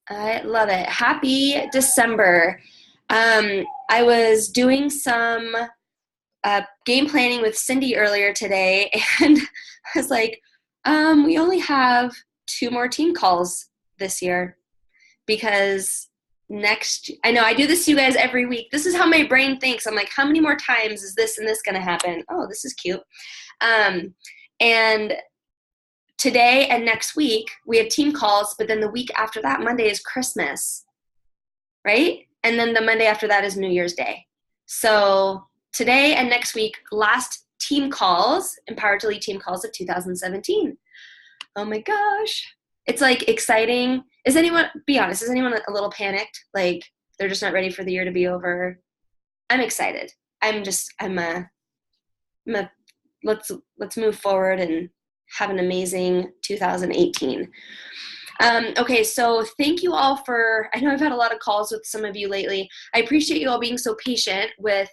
I love it. Happy December. I was doing some game planning with Cindy earlier today, and I was like, we only have two more team calls this year because I know I do this to you guys every week. This is how my brain thinks. I'm like, how many more times is this and this going to happen? Oh, this is cute. And today and next week we have team calls, but then the week after that, Monday is Christmas, right? And then the Monday after that is New Year's Day. So today and next week, last team calls, Empowered to Lead team calls of 2017. Oh my gosh. It's like exciting. Be honest, is anyone a little panicked? Like they're just not ready for the year to be over? I'm excited. Let's move forward and have an amazing 2018. Okay, so thank you all I know I've had a lot of calls with some of you lately. I appreciate you all being so patient with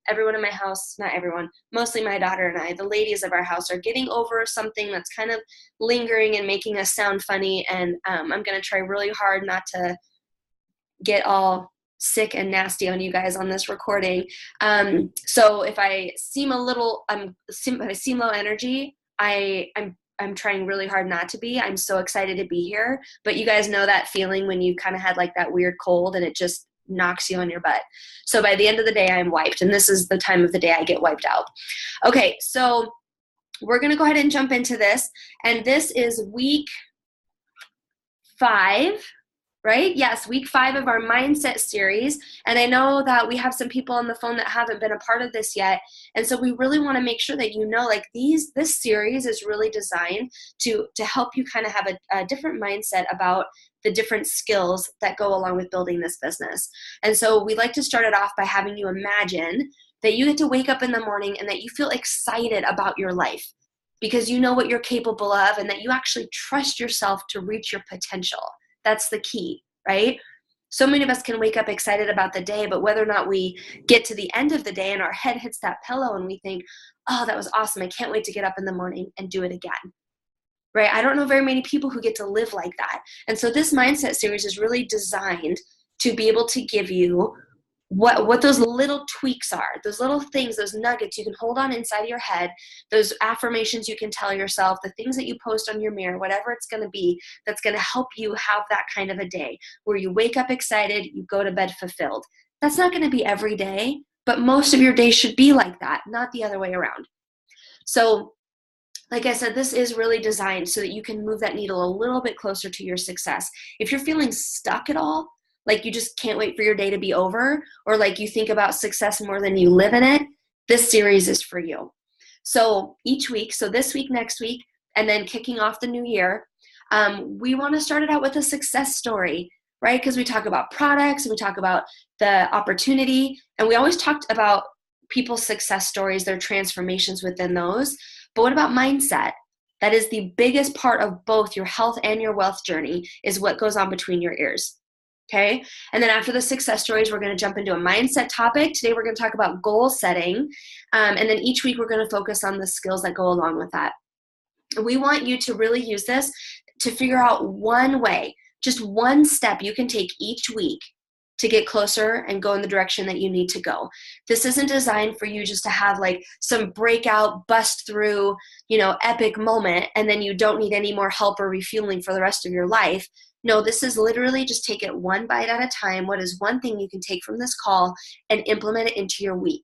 everyone in my house, not everyone, mostly my daughter and I. The ladies of our house are getting over something that's kind of lingering and making us sound funny, and I'm going to try really hard not to get all sick and nasty on you guys on this recording. So if I seem if I seem low energy, I'm trying really hard not to be. I'm so excited to be here. But you guys know that feeling when you kind of had like that weird cold and it just knocks you on your butt. So by the end of the day, I'm wiped. And this is the time of the day I get wiped out. Okay, so we're going to go ahead and jump into this. And this is week 5. Right? Yes, week 5 of our mindset series. And I know that we have some people on the phone that haven't been a part of this yet. And so we really want to make sure that you know, like this series is really designed to help you kind of have a different mindset about the different skills that go along with building this business. And so we like to start it off by having you imagine that you get to wake up in the morning and that you feel excited about your life because you know what you're capable of and that you actually trust yourself to reach your potential. That's the key, right? So many of us can wake up excited about the day, but whether or not we get to the end of the day and our head hits that pillow and we think, oh, that was awesome. I can't wait to get up in the morning and do it again, right? I don't know very many people who get to live like that. And so this mindset series is really designed to be able to give you what those little tweaks are, those little things, those nuggets you can hold on inside your head, those affirmations you can tell yourself, the things that you post on your mirror, whatever it's going to be, that's going to help you have that kind of a day where you wake up excited, you go to bed fulfilled. That's not going to be every day, but most of your day should be like that, not the other way around. So like I said, this is really designed so that you can move that needle a little bit closer to your success. If you're feeling stuck at all, like you just can't wait for your day to be over, or like you think about success more than you live in it, this series is for you. So each week, so this week, next week, and then kicking off the new year, we want to start it out with a success story, right? Because we talk about products and we talk about the opportunity, and we always talked about people's success stories, their transformations within those. But what about mindset? That is the biggest part of both your health and your wealth journey, is what goes on between your ears. Okay. And then after the success stories, we're going to jump into a mindset topic. Today, we're going to talk about goal setting. And then each week, we're going to focus on the skills that go along with that. We want you to really use this to figure out one way, just one step you can take each week to get closer and go in the direction that you need to go. This isn't designed for you just to have like some breakout, bust through, epic moment, and then you don't need any more help or refueling for the rest of your life. No, this is literally just take it one bite at a time. What is one thing you can take from this call and implement it into your week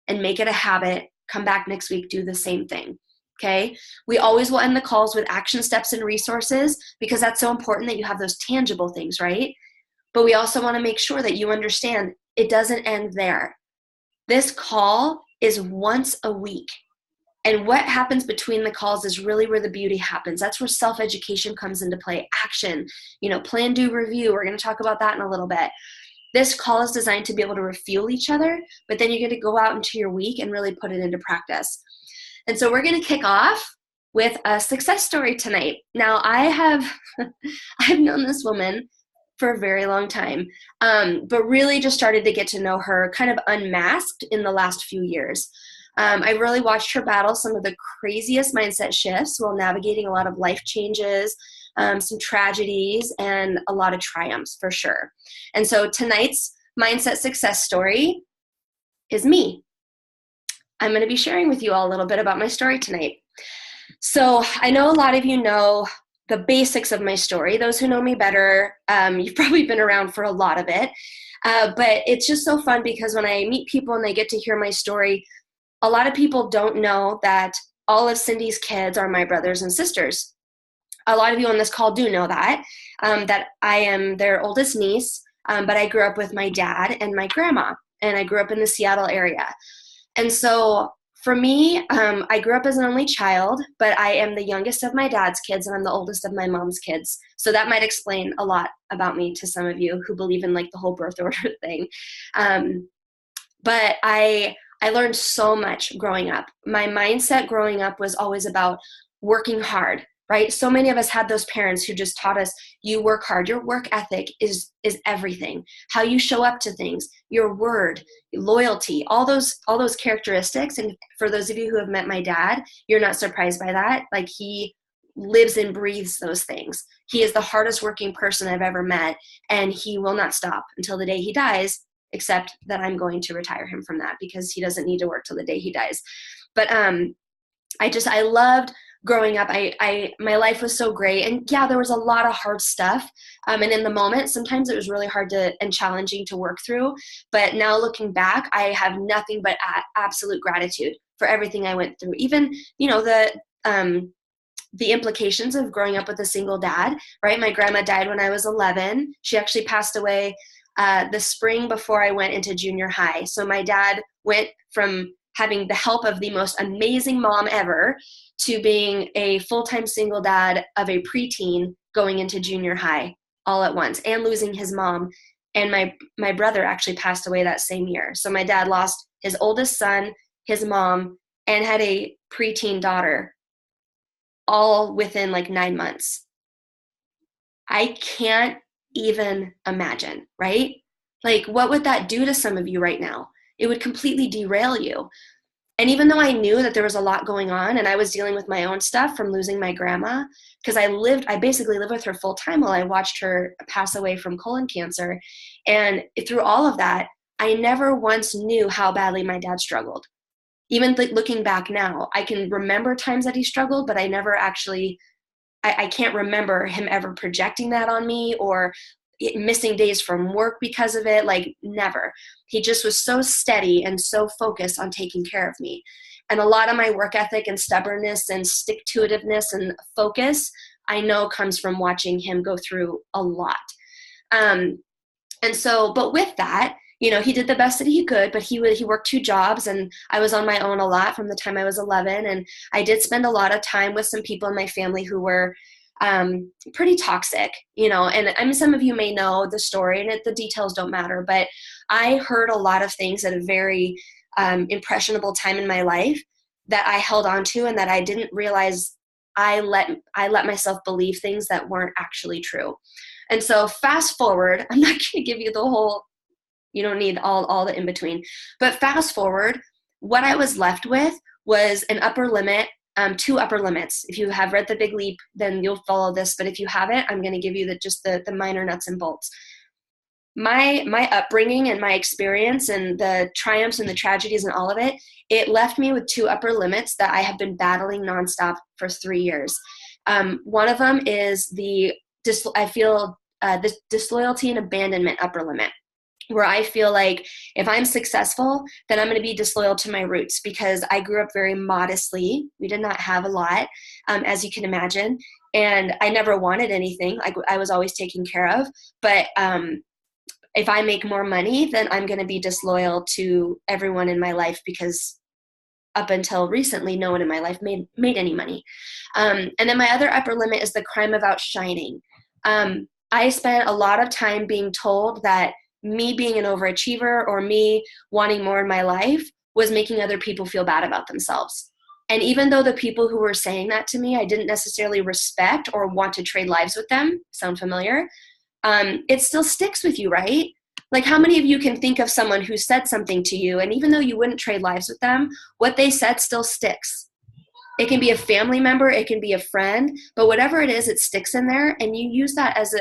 and make it a habit? Come back next week, do the same thing. Okay. We always will end the calls with action steps and resources because that's so important that you have those tangible things, right? But we also want to make sure that you understand it doesn't end there. This call is once a week. And what happens between the calls is really where the beauty happens. That's where self-education comes into play. Action, plan, do, review. We're going to talk about that in a little bit. This call is designed to be able to refuel each other, but then you're going to go out into your week and really put it into practice. And so we're going to kick off with a success story tonight. Now, I've known this woman for a very long time, but really just started to get to know her kind of unmasked in the last few years. I really watched her battle some of the craziest mindset shifts while navigating a lot of life changes, some tragedies, and a lot of triumphs for sure. And so tonight's mindset success story is me. I'm going to be sharing with you all a little bit about my story tonight. So I know a lot of you know the basics of my story. Those who know me better, you've probably been around for a lot of it. But it's just so fun because when I meet people and they get to hear my story, a lot of people don't know that all of Cindy's kids are my brothers and sisters. A lot of you on this call do know that I am their oldest niece, but I grew up with my dad and my grandma, and I grew up in the Seattle area. And so for me, I grew up as an only child, but I am the youngest of my dad's kids, and I'm the oldest of my mom's kids. So that might explain a lot about me to some of you who believe in like the whole birth order thing. But I learned so much growing up. My mindset growing up was always about working hard, right? So many of us had those parents who just taught us, you work hard. Your work ethic is everything. How you show up to things, your word, loyalty, all those characteristics. And for those of you who have met my dad, you're not surprised by that. Like, he lives and breathes those things. He is the hardest working person I've ever met, and he will not stop until the day he dies, except that I'm going to retire him from that because he doesn't need to work till the day he dies. But I loved growing up. My life was so great. And yeah, there was a lot of hard stuff. And in the moment, sometimes it was really hard and challenging to work through. But now looking back, I have nothing but absolute gratitude for everything I went through. Even, the implications of growing up with a single dad, right? My grandma died when I was 11. She actually passed away the spring before I went into junior high. So my dad went from having the help of the most amazing mom ever to being a full-time single dad of a preteen going into junior high all at once, and losing his mom. And my brother actually passed away that same year. So my dad lost his oldest son, his mom, and had a preteen daughter all within like 9 months. I can't even imagine, right? Like, what would that do to some of you right now? It would completely derail you. And even though I knew that there was a lot going on and I was dealing with my own stuff from losing my grandma, because I basically lived with her full time while I watched her pass away from colon cancer. And through all of that, I never once knew how badly my dad struggled. Even looking back now, I can remember times that he struggled, but I never actually, I can't remember him ever projecting that on me or missing days from work because of it. Like, never. He just was so steady and so focused on taking care of me. And a lot of my work ethic and stubbornness and stick-to-itiveness and focus, I know comes from watching him go through a lot. And so, but with that, he did the best that he could, but he worked 2 jobs, and I was on my own a lot from the time I was 11. And I did spend a lot of time with some people in my family who were pretty toxic, and some of you may know the story, and the details don't matter, but I heard a lot of things at a very impressionable time in my life that I held on to, and that I didn't realize I let myself believe things that weren't actually true. And so fast forward, I'm not going to give you the whole, you don't need all the in between, but fast forward, what I was left with was an upper limit, 2 upper limits. If you have read The Big Leap, then you'll follow this, but if you haven't, I'm going to give you the minor nuts and bolts. My upbringing and my experience and the triumphs and the tragedies and all of it, it left me with 2 upper limits that I have been battling nonstop for 3 years. One of them is the disloyalty and abandonment upper limit, where I feel like if I'm successful, then I'm going to be disloyal to my roots, because I grew up very modestly. We did not have a lot, as you can imagine, and I never wanted anything. I was always taken care of, but if I make more money, then I'm going to be disloyal to everyone in my life, because up until recently, no one in my life made any money. And then my other upper limit is the crime of outshining. I spent a lot of time being told that me being an overachiever or me wanting more in my life was making other people feel bad about themselves. And even though the people who were saying that to me, I didn't necessarily respect or want to trade lives with them, sound familiar? It still sticks with you, right? Like, how many of you can think of someone who said something to you, and even though you wouldn't trade lives with them, what they said still sticks? It can be a family member, it can be a friend, but whatever it is, it sticks in there, and you use that as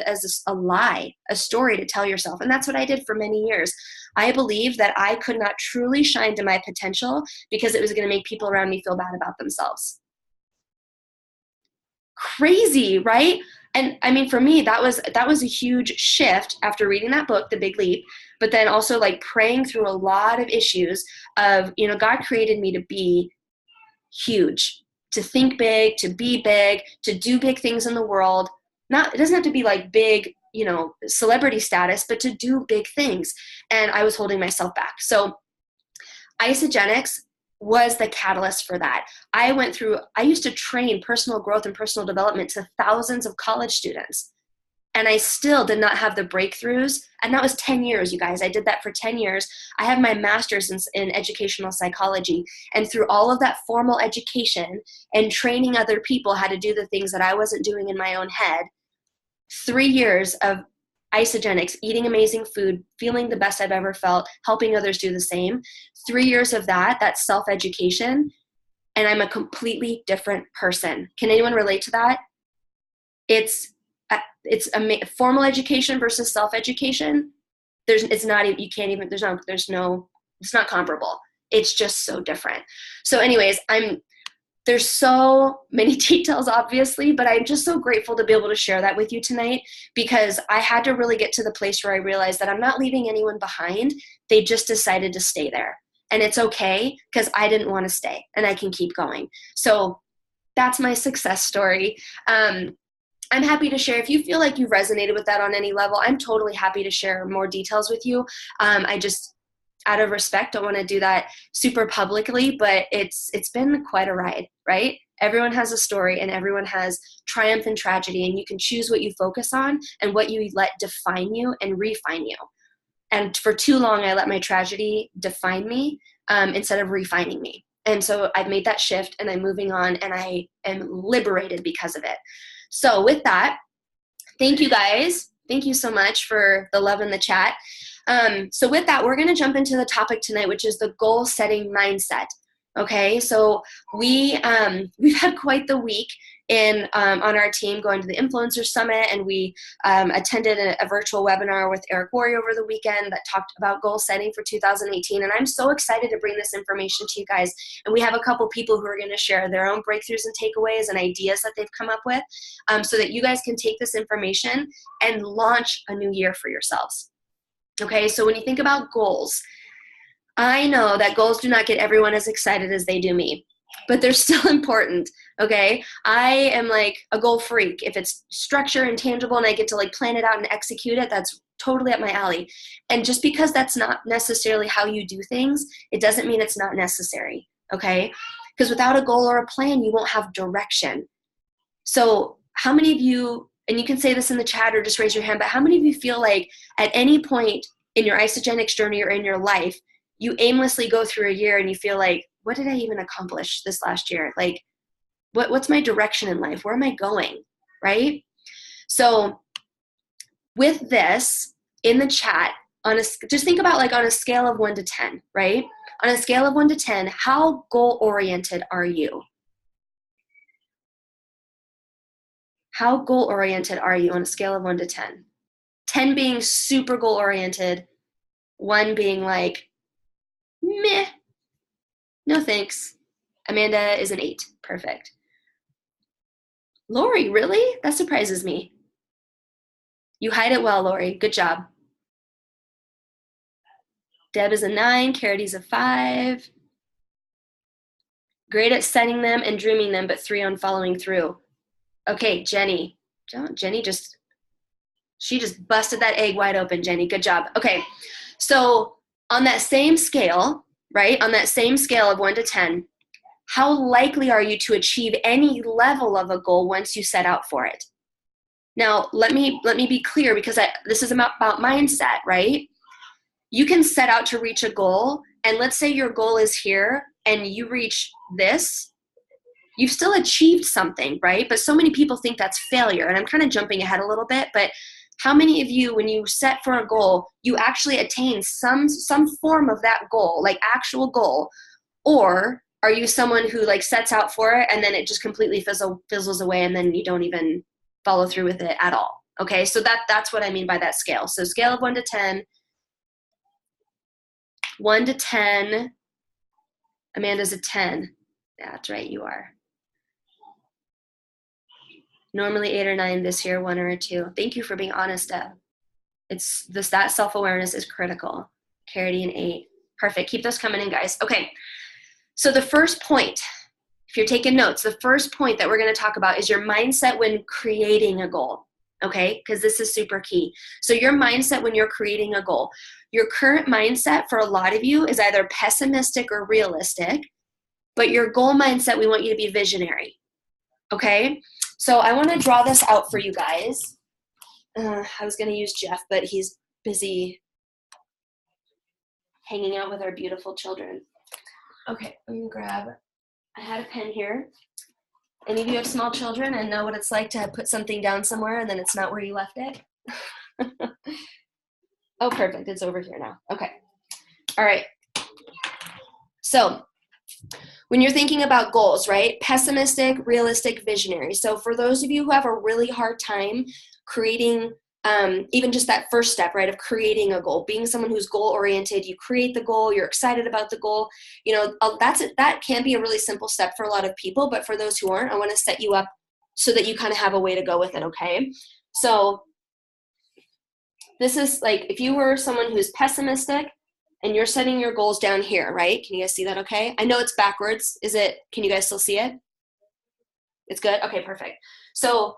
a lie, a story to tell yourself. And that's what I did for many years. I believed that I could not truly shine to my potential because it was going to make people around me feel bad about themselves. Crazy, right? And I mean, for me, that was a huge shift after reading that book, The Big Leap, but then also like praying through a lot of issues of, God created me to be huge, to think big, to be big, to do big things in the world. It doesn't have to be like big, celebrity status, but to do big things. And I was holding myself back. So Isogenics was the catalyst for that. I used to train personal growth and personal development to thousands of college students. And I still did not have the breakthroughs. And that was 10 years, you guys. I did that for 10 years. I have my master's in educational psychology. And through all of that formal education and training other people how to do the things that I wasn't doing in my own head, 3 years of Isogenics, eating amazing food, feeling the best I've ever felt, helping others do the same. 3 years of that self-education, and I'm a completely different person. Can anyone relate to that? It's a formal education versus self-education. It's not comparable. It's just so different. So anyways, there's so many details, obviously, but I'm just so grateful to be able to share that with you tonight, because I had to really get to the place where I realized that I'm not leaving anyone behind. They just decided to stay there. And it's okay, because I didn't want to stay, and I can keep going. So that's my success story. I'm happy to share. If you feel like you resonated with that on any level, I'm totally happy to share more details with you. I just, out of respect, don't want to do that super publicly, but it's been quite a ride, right? Everyone has a story, and everyone has triumph and tragedy, and you can choose what you focus on and what you let define you and refine you. And for too long, I let my tragedy define me instead of refining me. And so I've made that shift, and I'm moving on, and I am liberated because of it. So with that, thank you guys. Thank you so much for the love in the chat. So with that, we're going to jump into the topic tonight, which is the goal setting mindset. Okay, so we've had quite the week on our team, going to the Influencer Summit, and we attended a virtual webinar with Eric Worre over the weekend that talked about goal setting for 2018. And I'm so excited to bring this information to you guys. And we have a couple people who are going to share their own breakthroughs and takeaways and ideas that they've come up with, so that you guys can take this information and launch a new year for yourselves. Okay, so when you think about goals, I know that goals do not get everyone as excited as they do me, but they're still important, okay? I am like a goal freak. If it's structure and tangible and I get to like plan it out and execute it, that's totally up my alley. And just because that's not necessarily how you do things, it doesn't mean it's not necessary, okay? Because without a goal or a plan, you won't have direction. So how many of you, and you can say this in the chat or just raise your hand, but how many of you feel like at any point in your isogenics journey or in your life, you aimlessly go through a year and you feel like, what did I even accomplish this last year? Like, what's my direction in life? Where am I going, right? So with this in the chat, just think about like on a scale of 1 to 10, right? On a scale of 1 to 10, how goal-oriented are you? How goal-oriented are you on a scale of 1 to 10? 10 being super goal-oriented, 1 being like, meh, no thanks. Amanda is an 8. Perfect. Lori, really? That surprises me. You hide it well, Lori. Good job. Deb is a 9. Carity's a 5. Great at setting them and dreaming them, but 3 on following through. Okay, Jenny. Jenny just busted that egg wide open, Jenny. Good job. Okay, so on that same scale, right, on that same scale of 1 to 10, how likely are you to achieve any level of a goal once you set out for it? Now, let me be clear, because this is about mindset, right? You can set out to reach a goal, and let's say your goal is here, and you reach this. You've still achieved something, right? But so many people think that's failure, and I'm kind of jumping ahead a little bit, but how many of you, when you set for a goal, you actually attain some form of that goal, like actual goal, or Are you someone who like sets out for it and then it just completely fizzles away and then you don't even follow through with it at all? Okay, so that's what I mean by that scale. So scale of 1 to 10. 1 to 10. Amanda's a 10. Yeah, that's right, you are. Normally 8 or 9 this year, 1 or a 2. Thank you for being honest, Deb. It's this, that self-awareness is critical. Carity and 8. Perfect. Keep those coming in, guys. Okay. So the first point, if you're taking notes, the first point that we're going to talk about is your mindset when creating a goal. Okay? Because this is super key. So your mindset when you're creating a goal. Your current mindset for a lot of you is either pessimistic or realistic, but your goal mindset, we want you to be visionary. Okay? So I want to draw this out for you guys. I was going to use Jeff, but he's busy hanging out with our beautiful children. Okay, let me grab, I had a pen here. Any of you have small children and know what it's like to put something down somewhere and then it's not where you left it? Oh, perfect, it's over here now. Okay, all right. So when you're thinking about goals, right? Pessimistic, realistic, visionary. So for those of you who have a really hard time creating even just that first step, right, of creating a goal, being someone who's goal-oriented, you create the goal, you're excited about the goal, you know, that can be a really simple step for a lot of people, but for those who aren't, I want to set you up so that you kind of have a way to go with it, okay? So this is like, if you were someone who's pessimistic and you're setting your goals down here, right? Can you guys see that okay? I know it's backwards. Can you guys still see it? It's good? Okay, perfect. So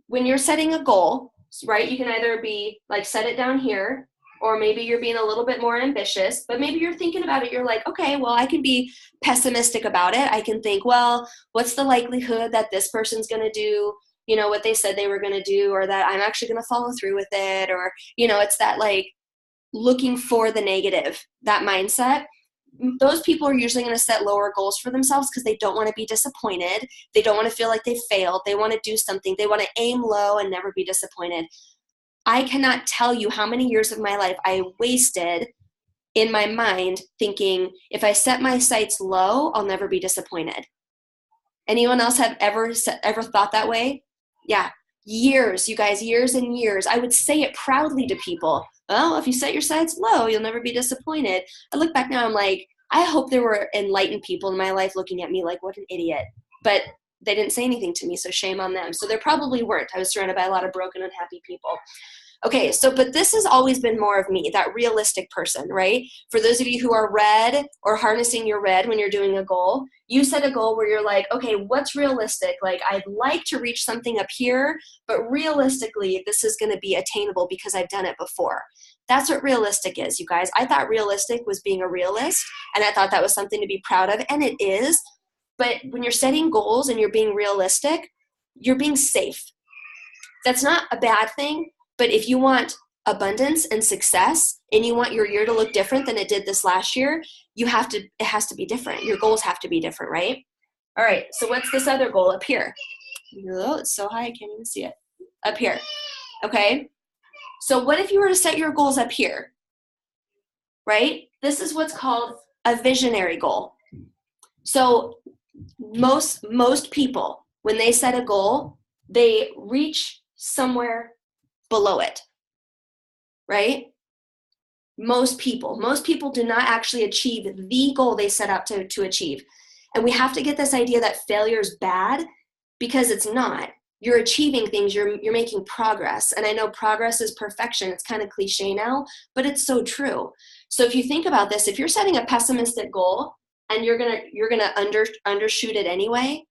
when you're setting a goal, right, you can either be like, set it down here, or maybe you're being a little bit more ambitious, but maybe you're thinking about it. You're like, okay, well, I can be pessimistic about it. I can think, well, what's the likelihood that this person's going to do, you know, what they said they were going to do, or that I'm actually going to follow through with it. Or, you know, it's that like looking for the negative, that mindset. Those people are usually going to set lower goals for themselves because they don't want to be disappointed. They don't want to feel like they failed. They want to do something. They want to aim low and never be disappointed. I cannot tell you how many years of my life I wasted in my mind thinking, if I set my sights low, I'll never be disappointed. Anyone else have ever thought that way? Yeah, years, you guys, years and years. I would say it proudly to people. Well, if you set your sights low, you'll never be disappointed. I look back now, I'm like, I hope there were enlightened people in my life looking at me like, what an idiot. But they didn't say anything to me, so shame on them. So there probably weren't. I was surrounded by a lot of broken, unhappy people. Okay, so, but this has always been more of me, that realistic person, right? For those of you who are red or harnessing your red when you're doing a goal, you set a goal where you're like, okay, what's realistic? Like, I'd like to reach something up here, but realistically, this is going to be attainable because I've done it before. That's what realistic is, you guys. I thought realistic was being a realist, and I thought that was something to be proud of, and it is. But when you're setting goals and you're being realistic, you're being safe. That's not a bad thing. But if you want abundance and success and you want your year to look different than it did this last year, it has to be different. Your goals have to be different, right? All right, so what's this other goal up here? Oh, it's so high, I can't even see it. Up here, okay? So what if you were to set your goals up here, right? This is what's called a visionary goal. So most people, when they set a goal, they reach somewhere below it, right? Most people do not actually achieve the goal they set out to achieve. And we have to get this idea that failure is bad, because it's not. You're achieving things, you're making progress. And I know progress is perfection. It's kind of cliche now, but it's so true. So if you think about this, if you're setting a pessimistic goal and you're gonna undershoot it anyway,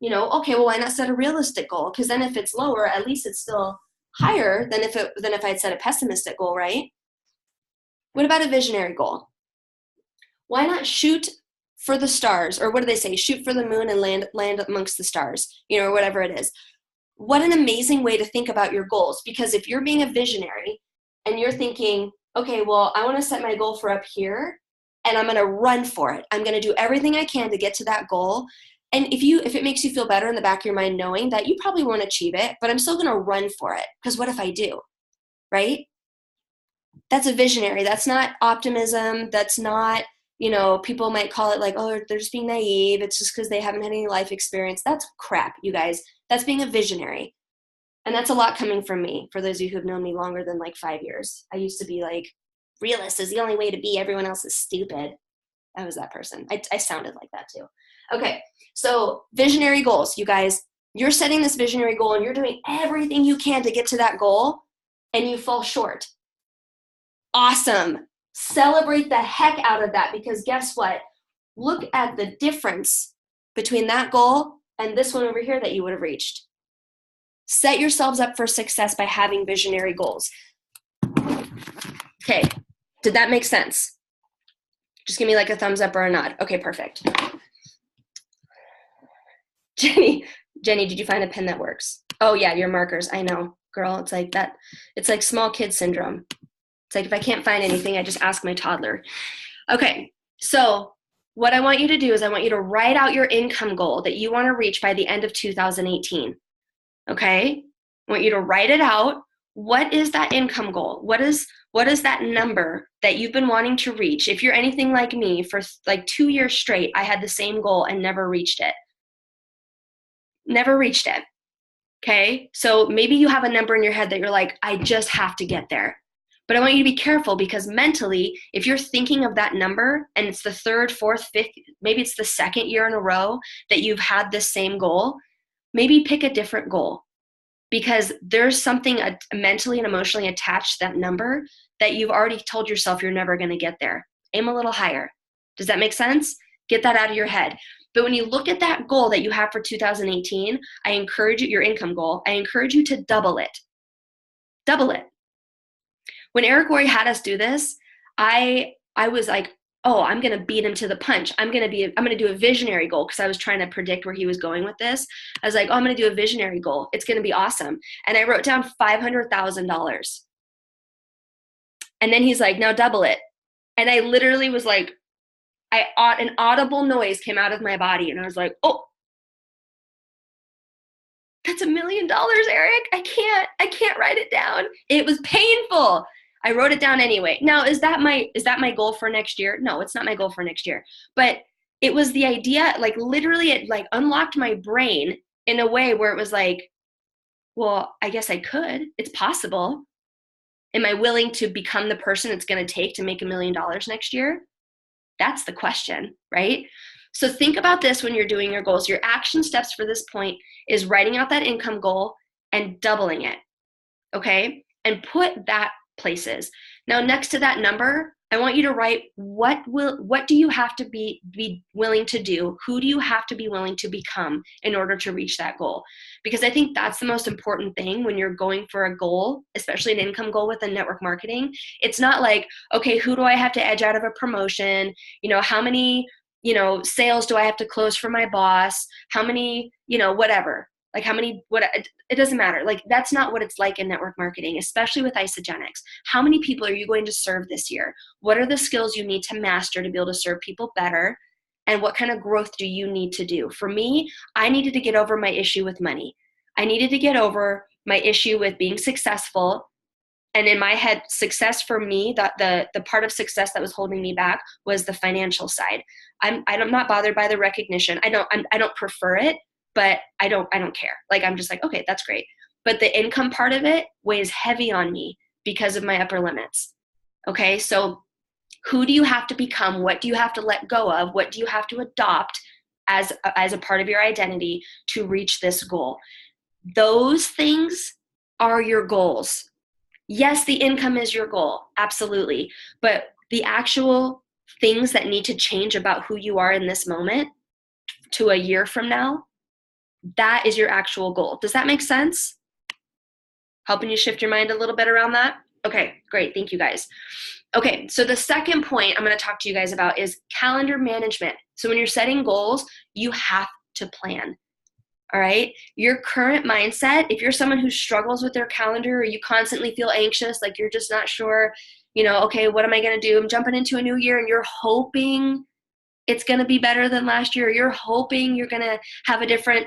you know, okay, well, why not set a realistic goal? Because then if it's lower, at least it's still higher than if I'd set a pessimistic goal, right? What about a visionary goal? Why not shoot for the stars? Or what do they say? Shoot for the moon and land amongst the stars, you know, or whatever it is. What an amazing way to think about your goals. Because if you're being a visionary and you're thinking, okay, well, I want to set my goal for up here and I'm going to run for it. I'm going to do everything I can to get to that goal. And if it makes you feel better in the back of your mind knowing that you probably won't achieve it, but I'm still going to run for it, because what if I do, right? That's a visionary. That's not optimism. That's not people might call it like, oh, they're just being naive. It's just because they haven't had any life experience. That's crap, you guys. That's being a visionary. And that's a lot coming from me, for those of you who've known me longer than like 5 years. I used to be like, realist is the only way to be. Everyone else is stupid. I was that person. I sounded like that too. Okay, so visionary goals, you guys. You're setting this visionary goal and you're doing everything you can to get to that goal, and you fall short. Awesome. Celebrate the heck out of that, because guess what? Look at the difference between that goal and this one over here that you would have reached. Set yourselves up for success by having visionary goals. Okay, did that make sense? Just give me like a thumbs up or a nod. Okay, perfect. Jenny, did you find a pen that works? Oh yeah, your markers. I know, girl. It's like that. It's like small kid syndrome. It's like if I can't find anything, I just ask my toddler. Okay, so what I want you to do is I want you to write out your income goal that you want to reach by the end of 2018. Okay, I want you to write it out. What is that income goal? What is that number that you've been wanting to reach? If you're anything like me, for like 2 years straight, I had the same goal and never reached it. Never reached it. Okay, so maybe you have a number in your head that you're like, I just have to get there. But I want you to be careful, because mentally, if you're thinking of that number and it's the third, fourth, fifth, maybe it's the second year in a row that you've had this same goal, maybe pick a different goal, because there's something mentally and emotionally attached to that number that you've already told yourself you're never going to get there. Aim a little higher. Does that make sense? Get that out of your head. But when you look at that goal that you have for 2018, I encourage you, your income goal, I encourage you to double it. Double it. When Eric Worre had us do this, I was like, oh, I'm going to beat him to the punch. I'm going to do a visionary goal, because I was trying to predict where he was going with this. I was like, oh, I'm going to do a visionary goal. It's going to be awesome. And I wrote down $500,000. And then he's like, now double it. And I literally was like, an audible noise came out of my body. And I was like, oh, that's $1 million, Eric. I can't write it down. It was painful. I wrote it down anyway. Now, is that my goal for next year? No, it's not my goal for next year. But it was the idea, like literally it like unlocked my brain in a way where it was like, well, I guess I could. It's possible. Am I willing to become the person it's going to take to make $1 million next year? That's the question, right? So think about this when you're doing your goals. Your action steps for this point is writing out that income goal and doubling it, okay? And put that places. Now, next to that number, I want you to write what do you have to be willing to do? Who do you have to be willing to become in order to reach that goal? Because I think that's the most important thing when you're going for a goal, especially an income goal within network marketing. It's not like, okay, who do I have to edge out of a promotion? How many, sales do I have to close for my boss? How many, whatever. Like how many, it doesn't matter. Like that's not what it's like in network marketing, especially with Isogenics. How many people are you going to serve this year? What are the skills you need to master to be able to serve people better? And what kind of growth do you need to do? For me, I needed to get over my issue with money. I needed to get over my issue with being successful. And in my head, success for me, the part of success that was holding me back was the financial side. I'm not bothered by the recognition. I don't prefer it. But I don't care. Like, I'm just like, okay, that's great. But the income part of it weighs heavy on me because of my upper limits. Okay, so who do you have to become? What do you have to let go of? What do you have to adopt as a part of your identity to reach this goal? Those things are your goals. Yes, the income is your goal, absolutely. But the actual things that need to change about who you are in this moment to a year from now, that is your actual goal. Does that make sense? Helping you shift your mind a little bit around that? Okay, great. Thank you guys. Okay, so the second point I'm going to talk to you guys about is calendar management. So when you're setting goals, you have to plan. All right? Your current mindset, if you're someone who struggles with their calendar, or you constantly feel anxious, like you're just not sure, okay, what am I going to do? I'm jumping into a new year, and you're hoping it's going to be better than last year. You're hoping you're going to have a different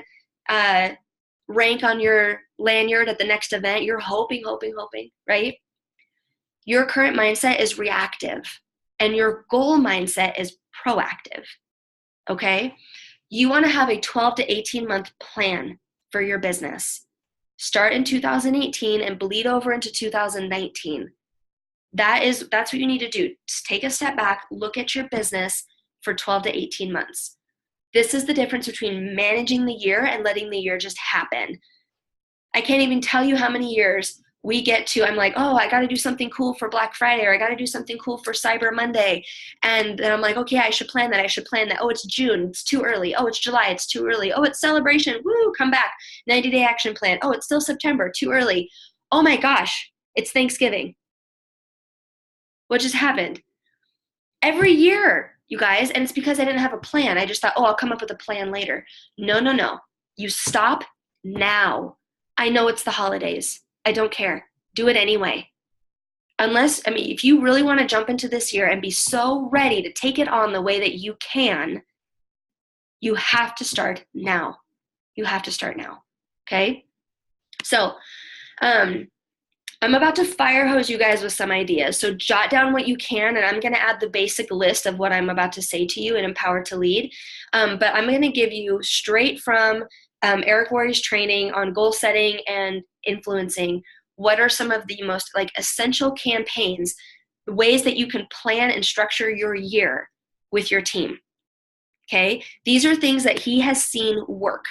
rank on your lanyard at the next event. You're hoping, right? Your current mindset is reactive. and your goal mindset is proactive. Okay? You want to have a 12 to 18 month plan for your business. Start in 2018 and bleed over into 2019. That's what you need to do. Just take a step back, look at your business for 12 to 18 months. This is the difference between managing the year and letting the year just happen. I can't even tell you how many years we get to, I'm like, oh, I got to do something cool for Black Friday, or I got to do something cool for Cyber Monday. And then I'm like, okay, I should plan that. Oh, it's June. It's too early. Oh, it's July. It's too early. Oh, it's celebration. Woo, come back. 90-day action plan. Oh, it's still September. Too early. Oh my gosh, it's Thanksgiving. What just happened? Every year, you guys, and it's because I didn't have a plan. I just thought, oh, I'll come up with a plan later. No. You stop now. I know it's the holidays. I don't care. Do it anyway. If you really want to jump into this year and be so ready to take it on the way that you can, you have to start now. You have to start now. Okay? So, I'm about to fire hose you guys with some ideas. So jot down what you can, and I'm going to add the basic list of what I'm about to say to you in Empower to Lead. But I'm going to give you straight from Eric Worre's training on goal setting and influencing. What are some of the most essential campaigns, ways that you can plan and structure your year with your team? Okay, these are things that he has seen work.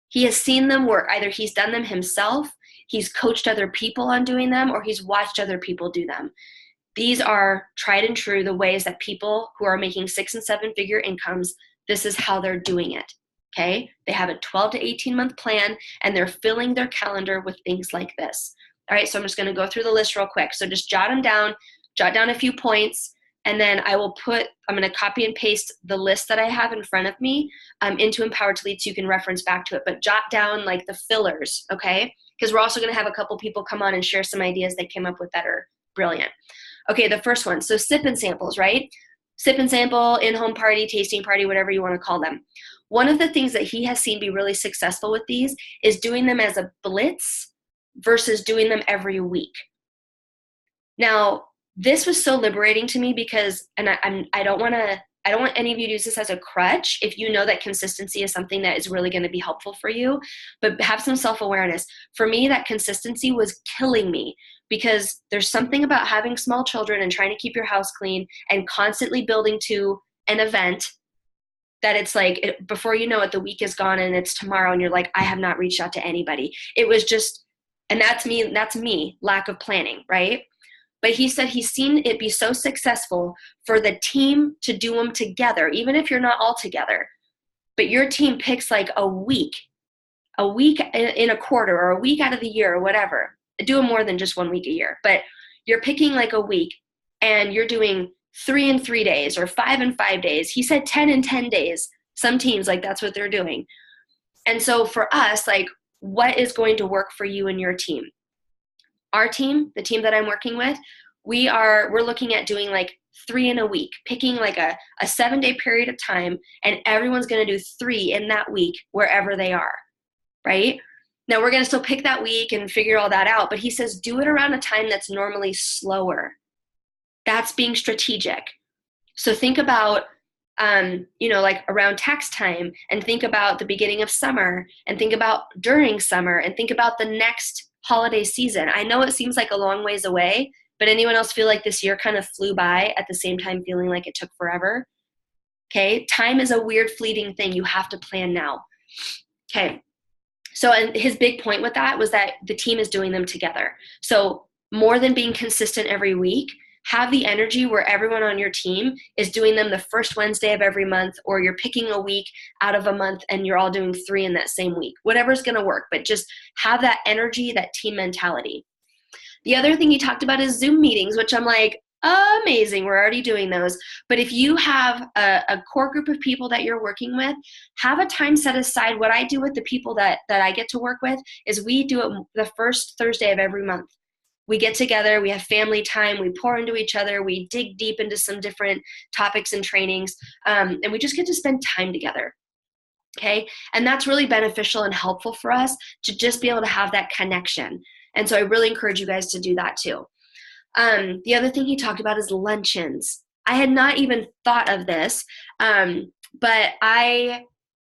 He has seen them work. Either he's done them himself, he's coached other people on doing them, or he's watched other people do them. These are tried and true, the ways that people who are making 6 and 7 figure incomes, this is how they're doing it. Okay, they have a 12 to 18 month plan, and they're filling their calendar with things like this. All right, so I'm just going to go through the list real quick. So just jot them down, jot down a few points, and then I'm going to copy and paste the list that I have in front of me into Empower to Lead so you can reference back to it. But jot down the fillers, okay? Because we're also going to have a couple people come on and share some ideas they came up with that are brilliant. Okay, the first one. So sip and samples, right? Sip and sample, in-home party, tasting party, whatever you want to call them. One of the things that he has seen be really successful with these is doing them as a blitz versus doing them every week. Now, this was so liberating to me because, and I don't want any of you to use this as a crutch if you know that consistency is something that is really going to be helpful for you, but have some self-awareness. For me, that consistency was killing me because there's something about having small children and trying to keep your house clean and constantly building to an event that it's before you know it, the week is gone and it's tomorrow and you're like, I have not reached out to anybody. It was just, and that's me, lack of planning, right? But he said he's seen it be so successful for the team to do them together, even if you're not all together. But your team picks a week in a quarter or a week out of the year or whatever. Do them more than just 1 week a year. But you're picking a week and you're doing 3 in 3 days or 5 in 5 days. He said 10 in 10 days. Some teams, that's what they're doing. And so for us, what is going to work for you and your team? Our team, the team that I'm working with, we're looking at doing 3 in a week, picking a 7-day period of time, and everyone's going to do 3 in that week wherever they are, right? Now we're going to still pick that week and figure all that out, but he says do it around a time that's normally slower. That's being strategic. So think about around tax time, and think about the beginning of summer, and think about during summer, and think about the next holiday season. I know it seems like a long ways away, but anyone else feel like this year kind of flew by at the same time feeling like it took forever? Okay, time is a weird fleeting thing. You have to plan now. Okay, so and his big point with that was that the team is doing them together. So more than being consistent every week, have the energy where everyone on your team is doing them the first Wednesday of every month, or you're picking a week out of a month and you're all doing 3 in that same week. Whatever's going to work, but just have that energy, that team mentality. The other thing he talked about is Zoom meetings, which I'm like, amazing. We're already doing those. But if you have a core group of people that you're working with, have a time set aside. What I do with the people that I get to work with is we do it the first Thursday of every month. We get together, we have family time, we pour into each other, we dig deep into some different topics and trainings, and we just get to spend time together, okay? And that's really beneficial and helpful for us to just be able to have that connection. And so I really encourage you guys to do that too. The other thing he talked about is luncheons. I had not even thought of this, but I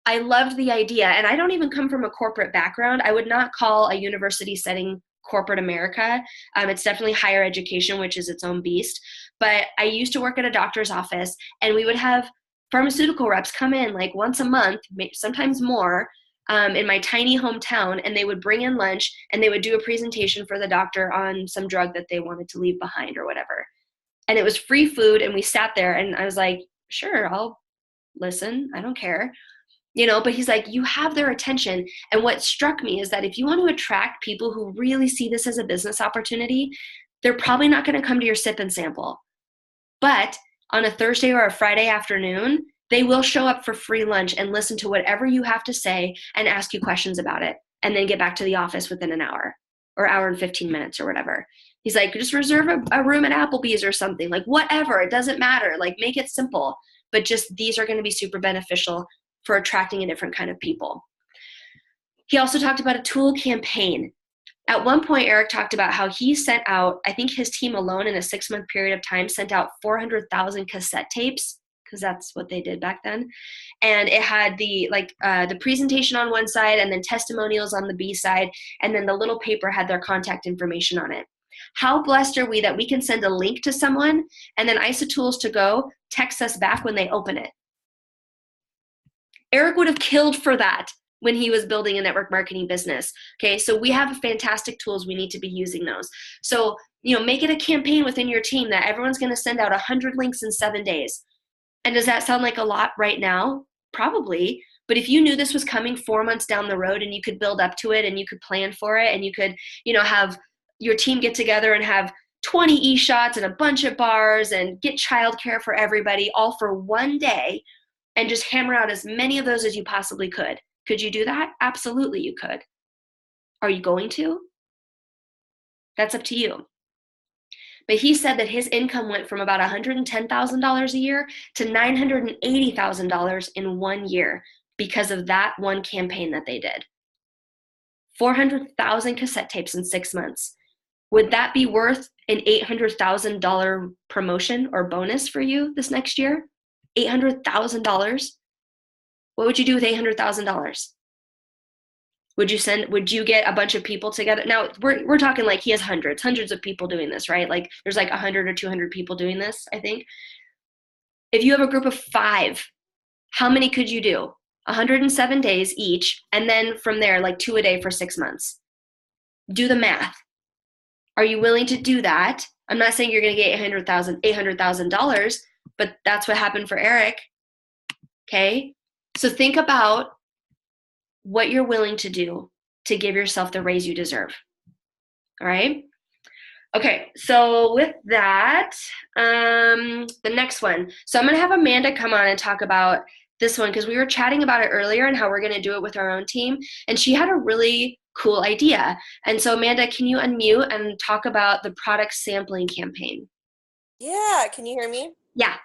loved the idea, and I don't even come from a corporate background. I would not call a university setting corporate America. It's definitely higher education, which is its own beast. But I used to work at a doctor's office, and we would have pharmaceutical reps come in like once a month, sometimes more, in my tiny hometown, and they would bring in lunch and they would do a presentation for the doctor on some drug that they wanted to leave behind or whatever. And it was free food, and we sat there, and I was like, sure, I'll listen. I don't care. But he's like, you have their attention. And what struck me is that if you want to attract people who really see this as a business opportunity, they're probably not going to come to your sip and sample. But on a Thursday or a Friday afternoon, they will show up for free lunch and listen to whatever you have to say and ask you questions about it, and then get back to the office within an hour or hour and 15 minutes or whatever. He's like, just reserve a room at Applebee's or something, like whatever. It doesn't matter. Like, make it simple. But just these are going to be super beneficial for attracting a different kind of people. He also talked about a tool campaign. At one point, Eric talked about how he sent out, I think his team alone in a 6-month period of time sent out 400,000 cassette tapes, because that's what they did back then. And it had the presentation on one side, and then testimonials on the B side, and then the little paper had their contact information on it. How blessed are we that we can send a link to someone, and then Isotools to Go texts us back when they open it. Eric would have killed for that when he was building a network marketing business. Okay, so we have fantastic tools. We need to be using those. So, make it a campaign within your team that everyone's going to send out 100 links in 7 days. And does that sound like a lot right now? Probably. But if you knew this was coming 4 months down the road, and you could build up to it, and you could plan for it, and you could, have your team get together and have 20 e-shots and a bunch of bars and get childcare for everybody all for one day, and just hammer out as many of those as you possibly could. Could you do that? Absolutely, you could. Are you going to? That's up to you. But he said that his income went from about $110,000 a year to $980,000 in 1 year because of that one campaign that they did. 400,000 cassette tapes in 6 months. Would that be worth an $800,000 promotion or bonus for you this next year? $800,000? What would you do with $800,000? Would you get a bunch of people together? Now we're talking like he has hundreds of people doing this, right? Like there's like 100 or 200 people doing this, I think. If you have a group of 5, how many could you do? 107 days each, and then from there, like 2 a day for 6 months. Do the math. Are you willing to do that? I'm not saying you're going to get $800,000, but that's what happened for Eric. Okay? So think about what you're willing to do to give yourself the raise you deserve. All right? Okay, so with that, the next one. So I'm going to have Amanda come on and talk about this one, because we were chatting about it earlier and how we're going to do it with our own team. And she had a really cool idea. And so Amanda, can you unmute and talk about the product sampling campaign? Yeah, can you hear me? Yeah.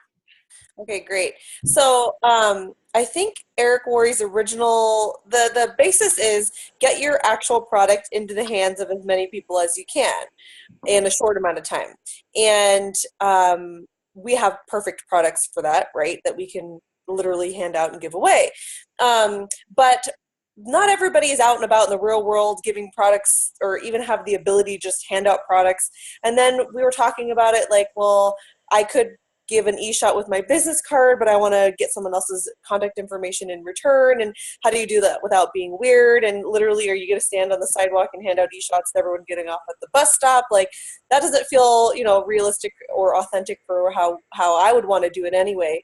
Okay, great. So I think Eric Worre's original, the basis is get your actual product into the hands of as many people as you can in a short amount of time. And we have perfect products for that, right, that we can literally hand out and give away. But not everybody is out and about in the real world giving products, or even have the ability to just hand out products. And then we were talking about it like, well, I could give an e-shot with my business card, but I want to get someone else's contact information in return. And how do you do that without being weird? And literally, are you going to stand on the sidewalk and hand out e-shots to everyone getting off at the bus stop? Like, that doesn't feel, realistic or authentic for how I would want to do it anyway.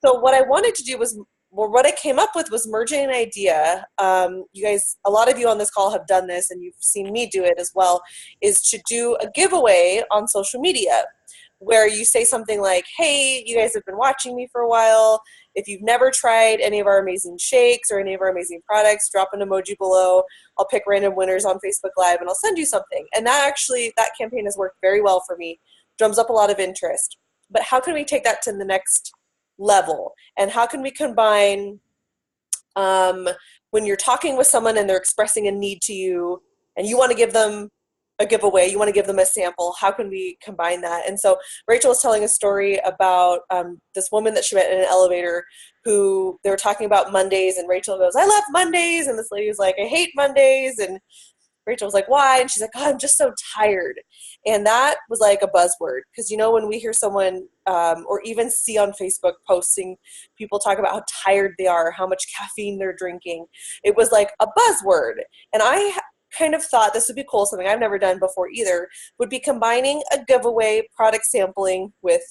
So what I wanted to do was, well, what I came up with was merging an idea. You guys, a lot of you on this call have done this, and you've seen me do it as well, is to do a giveaway on social media, where you say something like, hey, you guys have been watching me for a while. If you've never tried any of our amazing shakes or any of our amazing products, drop an emoji below. I'll pick random winners on Facebook Live, and I'll send you something. And that campaign has worked very well for me, drums up a lot of interest. But how can we take that to the next level? And how can we combine when you're talking with someone and they're expressing a need to you, and you want to give them a giveaway, you want to give them a sample. How can we combine that? And so Rachel was telling a story about this woman that she met in an elevator who they were talking about Mondays, and Rachel goes, I love Mondays. And this lady was like, I hate Mondays. And Rachel was like, why? And she's like, oh, I'm just so tired. And that was like a buzzword. Because, you know, when we hear someone or even see on Facebook posting people talk about how tired they are, how much caffeine they're drinking, it was like a buzzword. And I kind of thought this would be cool, something I've never done before either, would be combining a giveaway, product sampling with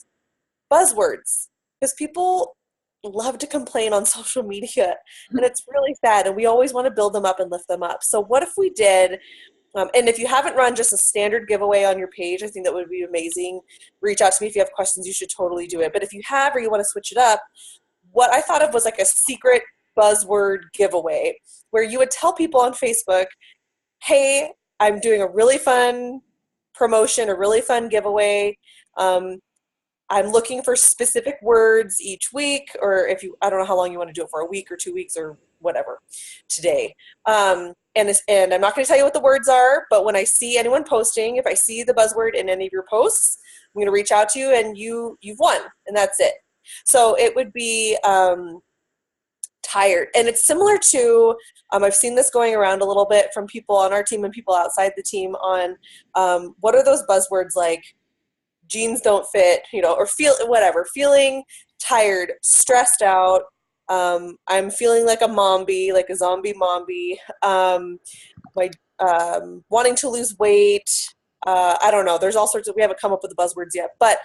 buzzwords. Because people love to complain on social media, and it's really sad, and we always want to build them up and lift them up. So what if we did, and if you haven't run just a standard giveaway on your page, I think that would be amazing. Reach out to me if you have questions. You should totally do it. But if you have, or you want to switch it up, what I thought of was like a secret buzzword giveaway where you would tell people on Facebook, hey, I'm doing a really fun promotion, a really fun giveaway. I'm looking for specific words each week, or if you, I don't know how long you want to do it for, a week or 2 weeks or whatever today. And I'm not going to tell you what the words are, but when I see anyone posting, if I see the buzzword in any of your posts, I'm going to reach out to you, and you've won, and that's it. So it would be tired. And it's similar to, I've seen this going around a little bit from people on our team and people outside the team on what are those buzzwords like jeans don't fit, you know, or feeling tired, stressed out. I'm feeling like a mombi, like a zombie mombi. My wanting to lose weight. I don't know. There's all sorts of, we haven't come up with the buzzwords yet, but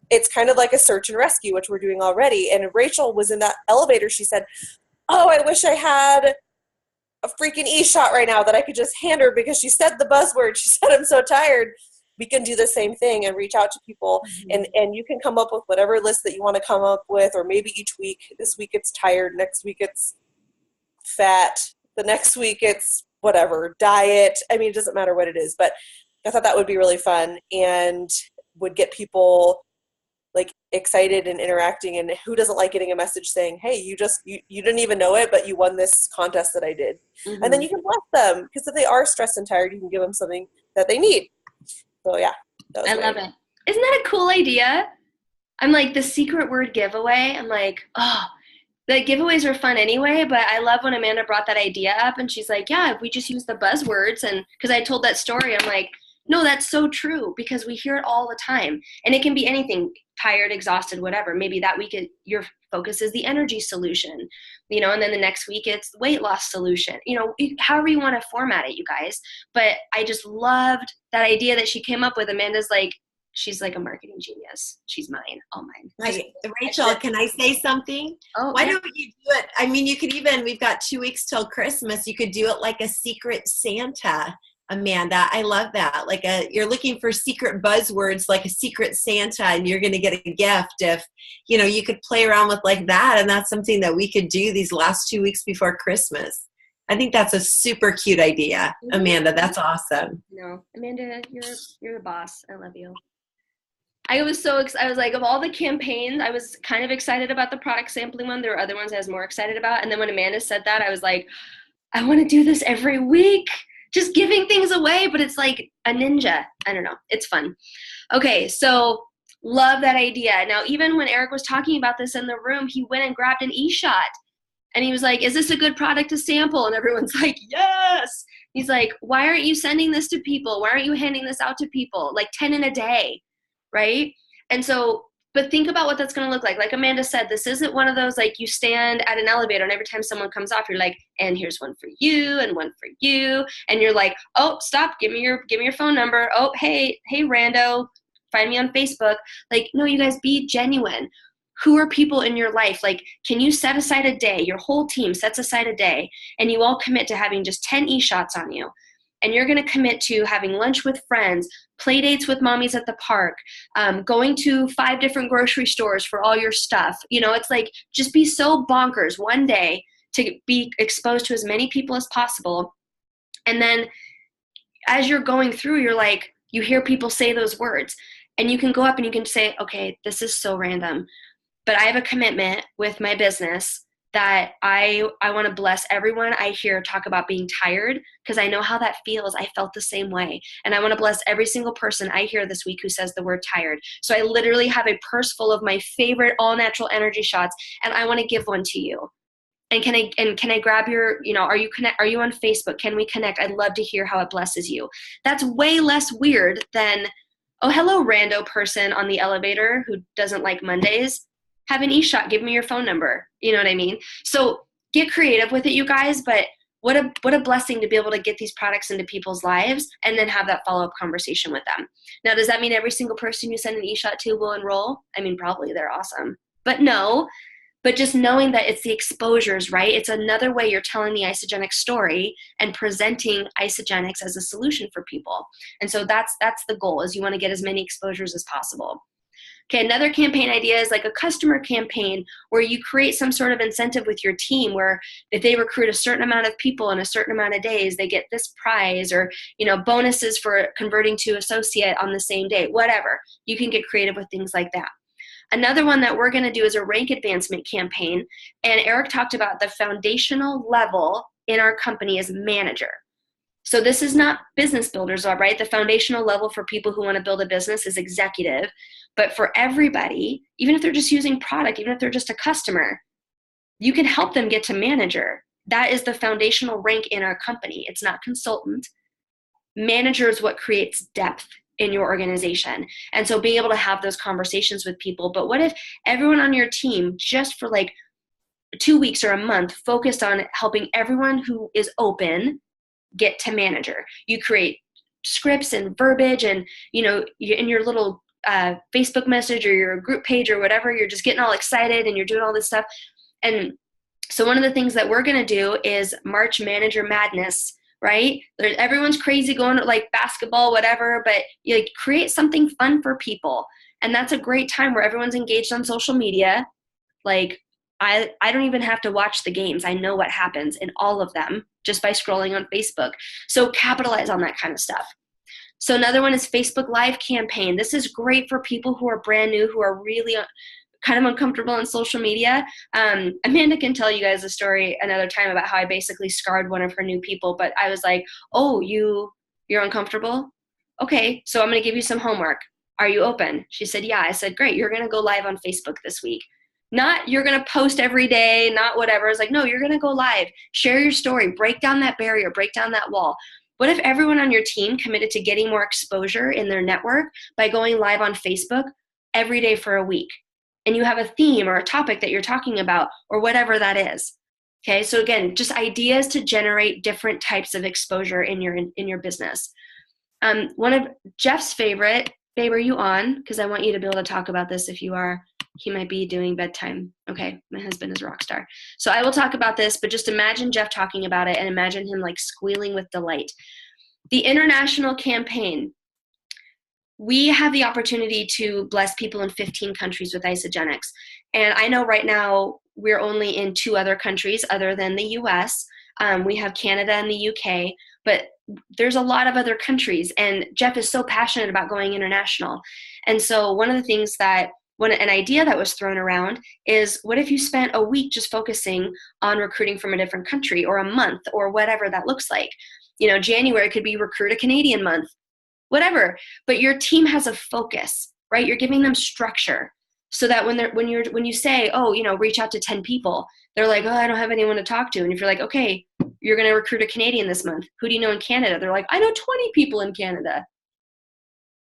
it's kind of like a search and rescue, which we're doing already. And Rachel was in that elevator. She said, oh, I wish I had a freaking e-shot right now that I could just hand her because she said the buzzword. She said, I'm so tired. We can do the same thing and reach out to people, and you can come up with whatever list that you want to come up with, or maybe each week. This week it's tired, next week it's fat, the next week it's whatever, diet. I mean, it doesn't matter what it is, but I thought that would be really fun and would get people like excited and interacting. And who doesn't like getting a message saying, hey, you didn't even know it, but you won this contest that I did. Mm-hmm. And then you can bless them, because if they are stressed and tired, you can give them something that they need. So yeah, I love it. Isn't that a cool idea? I'm like, the secret word giveaway. I'm like, oh, the giveaways are fun anyway, but I love when Amanda brought that idea up, and she's like, yeah, if we just use the buzzwords, and because I told that story, I'm like, no, that's so true, because we hear it all the time, and it can be anything, tired, exhausted, whatever. Maybe that week your focus is the energy solution, you know, and then the next week it's weight loss solution, you know, however you want to format it, you guys. But I just loved that idea that she came up with. Amanda's like, she's like a marketing genius. She's mine, all mine. Right. Rachel, can I say something? Oh, why don't you do it? I mean, you could even, we've got 2 weeks till Christmas. You could do it like a secret Santa, Amanda. I love that. Like you're looking for secret buzzwords, like a secret Santa, and you're going to get a gift. If, you know, you could play around with like that. And that's something that we could do these last 2 weeks before Christmas. I think that's a super cute idea, Amanda. That's awesome. No, Amanda, you're the boss. I love you. I was so excited. I was like, of all the campaigns, I was kind of excited about the product sampling one. There were other ones I was more excited about. And then when Amanda said that, I was like, I want to do this every week. Just giving things away, but it's like a ninja. I don't know. It's fun. Okay, so love that idea. Now, even when Eric was talking about this in the room, he went and grabbed an e-shot. And he was like, is this a good product to sample? And everyone's like, yes. He's like, why aren't you sending this to people? Why aren't you handing this out to people? Like 10 in a day, right? And so, but think about what that's going to look like. Like Amanda said, this isn't one of those, like you stand at an elevator and every time someone comes off, you're like, and here's one for you and one for you. And you're like, oh, stop, give me your phone number. Oh, hey, rando, find me on Facebook. Like, no, you guys, be genuine. Who are people in your life? Like, can you set aside a day, your whole team sets aside a day, and you all commit to having just 10 e-shots on you. And you're going to commit to having lunch with friends, play dates with mommies at the park, going to 5 different grocery stores for all your stuff. You know, it's like, just be so bonkers one day to be exposed to as many people as possible. And then as you're going through, you're like, you hear people say those words, and you can go up and you can say, okay, this is so random, but I have a commitment with my business that I want to bless everyone I hear talk about being tired, because I know how that feels. I felt the same way. And I want to bless every single person I hear this week who says the word tired. So I literally have a purse full of my favorite all natural energy shots, and I want to give one to you. And can I grab your, are you on Facebook? Can we connect? I'd love to hear how it blesses you. That's way less weird than, oh, hello, rando person on the elevator who doesn't like Mondays. Have an e-shot, give me your phone number. You know what I mean? So get creative with it, you guys, but what a blessing to be able to get these products into people's lives and then have that follow-up conversation with them. Now, does that mean every single person you send an e-shot to will enroll? I mean, probably, they're awesome. But no, but just knowing that it's the exposures, right? It's another way you're telling the Isagenix story and presenting Isagenix as a solution for people. And so that's the goal, is you want to get as many exposures as possible. Okay, another campaign idea is like a customer campaign where you create some sort of incentive with your team where if they recruit a certain amount of people in a certain amount of days, they get this prize, or bonuses for converting to associate on the same day, whatever. You can get creative with things like that. Another one that we're going to do is a rank advancement campaign. And Eric talked about the foundational level in our company as manager. So this is not business builders, all right? The foundational level for people who want to build a business is executive. But for everybody, even if they're just using product, even if they're just a customer, you can help them get to manager. That is the foundational rank in our company. It's not consultant. Manager is what creates depth in your organization. And so being able to have those conversations with people. But what if everyone on your team, just for like 2 weeks or a month, focused on helping everyone who is open get to manager? You create scripts and verbiage, and in your little Facebook message or your group page or whatever, you're just getting all excited and you're doing all this stuff. And so one of the things that we're going to do is March Manager Madness, right? Everyone's crazy going to like basketball, whatever, but you create something fun for people. And that's a great time where everyone's engaged on social media. Like I don't even have to watch the games. I know what happens in all of them just by scrolling on Facebook. So capitalize on that kind of stuff. So another one is Facebook Live campaign. This is great for people who are brand new, who are really kind of uncomfortable on social media. Amanda can tell you guys a story another time about how I basically scarred one of her new people, but I was like, oh, you're uncomfortable? Okay, so I'm going to give you some homework. Are you open? She said, yeah. I said, great, you're going to go live on Facebook this week. Not you're going to post every day, not whatever. It's like, no, you're going to go live, share your story, break down that barrier, break down that wall. What if everyone on your team committed to getting more exposure in their network by going live on Facebook every day for a week? And you have a theme or a topic that you're talking about or whatever that is. Okay, so again, just ideas to generate different types of exposure in your business. One of Jeff's favorite, babe, are you on? Because I want you to be able to talk about this if you are. He might be doing bedtime. Okay, my husband is a rock star. So I will talk about this, but just imagine Jeff talking about it and imagine him like squealing with delight. The international campaign. We have the opportunity to bless people in 15 countries with Isagenix. And I know right now we're only in 2 other countries other than the US. We have Canada and the UK, but there's a lot of other countries. And Jeff is so passionate about going international. And so one of the things that an idea that was thrown around is, what if you spent a week just focusing on recruiting from a different country, or a month, or whatever that looks like? January could be Recruit a Canadian month, whatever. But your team has a focus, right? You're giving them structure so that when you say, oh, reach out to 10 people, they're like, oh, I don't have anyone to talk to. And if you're like, okay, you're going to recruit a Canadian this month. Who do you know in Canada? They're like, I know 20 people in Canada.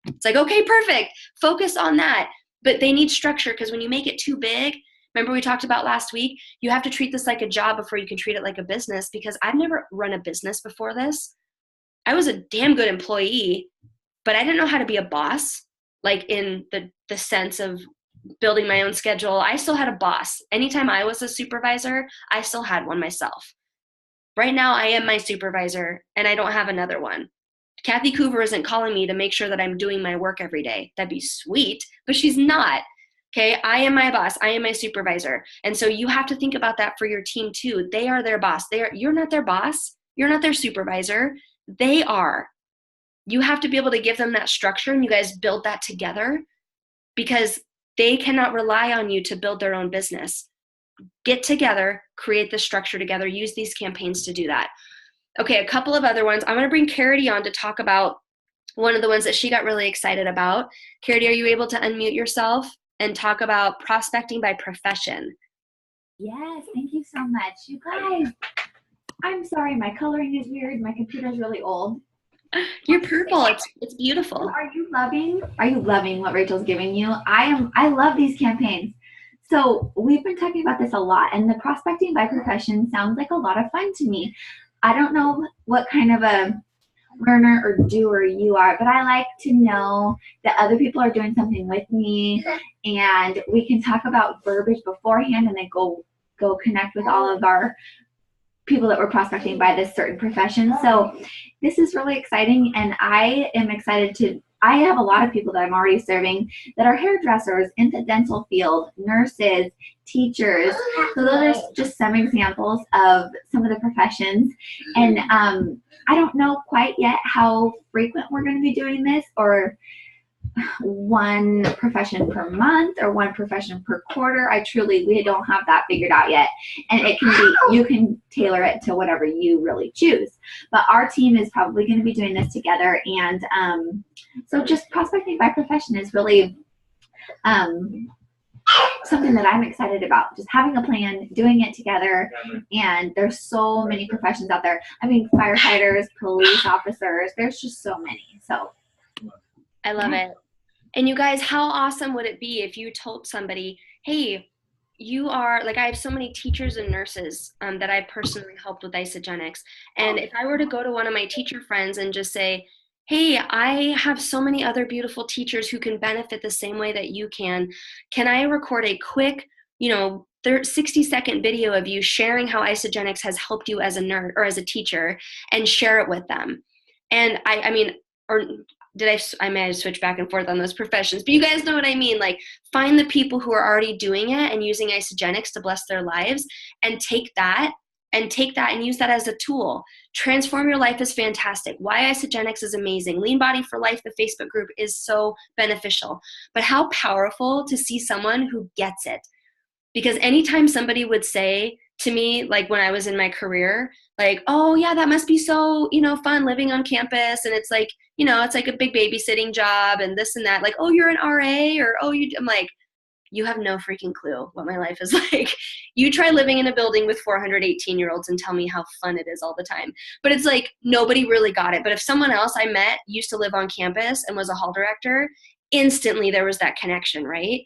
It's like, okay, perfect. Focus on that. But they need structure, because when you make it too big, remember we talked about last week, you have to treat this like a job before you can treat it like a business, because I've never run a business before this. I was a damn good employee, but I didn't know how to be a boss, like in the sense of building my own schedule. I still had a boss. Anytime I was a supervisor, I still had one myself. Right now, I am my supervisor, and I don't have another one. Kathy Coover isn't calling me to make sure that I'm doing my work every day. That'd be sweet, but she's not. Okay, I am my boss. I am my supervisor. And so you have to think about that for your team too. They are their boss. You're not their boss. You're not their supervisor. They are. You have to be able to give them that structure, and you guys build that together, because they cannot rely on you to build their own business. get together, create the structure together, use these campaigns to do that. Okay, a couple of other ones. I'm going to bring Carity on to talk about one of the ones that she got really excited about. Carity, are you able to unmute yourself and talk about prospecting by profession? Yes, thank you so much. You guys, I'm sorry, my coloring is weird. My computer's really old. You're purple. It's beautiful. Are you loving what Rachel's giving you? I love these campaigns. So we've been talking about this a lot, and the prospecting by profession sounds like a lot of fun to me. I don't know what kind of a learner or doer you are, but I like to know that other people are doing something with me, and we can talk about verbiage beforehand and then go connect with all of our people that we're prospecting by this certain profession. So this is really exciting, and I am excited to, I have a lot of people that I'm already serving that are hairdressers, in the dental field, nurses, teachers. So those are just some examples of some of the professions. And I don't know quite yet how frequent we're going to be doing this, or one profession per month or one profession per quarter. We don't have that figured out yet. And it can be, you can tailor it to whatever you really choose. But our team is probably going to be doing this together. And so just prospecting by profession is really something that I'm excited about. Just having a plan, doing it together. And there's so many professions out there. I mean, firefighters, police officers, there's just so many. So I love it. And you guys, how awesome would it be if you told somebody, hey, you are, like, I have so many teachers and nurses that I've personally helped with Isogenics. And if I were to go to one of my teacher friends and just say, hey, I have so many other beautiful teachers who can benefit the same way that you can I record a quick, 60-second video of you sharing how Isogenics has helped you as a nurse or as a teacher, and share it with them? And I mean, or I may have switched back and forth on those professions, but you guys know what I mean. Like, find the people who are already doing it and using Isogenics to bless their lives, and take that and use that as a tool. Transform Your Life is fantastic. Why Isogenics is amazing. Lean Body for Life, the Facebook group, is so beneficial. But how powerful to see someone who gets it. Because anytime somebody would say to me, like when I was in my career, like, oh yeah, that must be so, fun living on campus. And it's like, it's like a big babysitting job and this and that. Like, oh, you're an RA, or, oh, I'm like, you have no freaking clue what my life is like. You try living in a building with 418-year-olds and tell me how fun it is all the time. But it's like, nobody really got it. But if someone else I met used to live on campus and was a hall director, instantly there was that connection, right?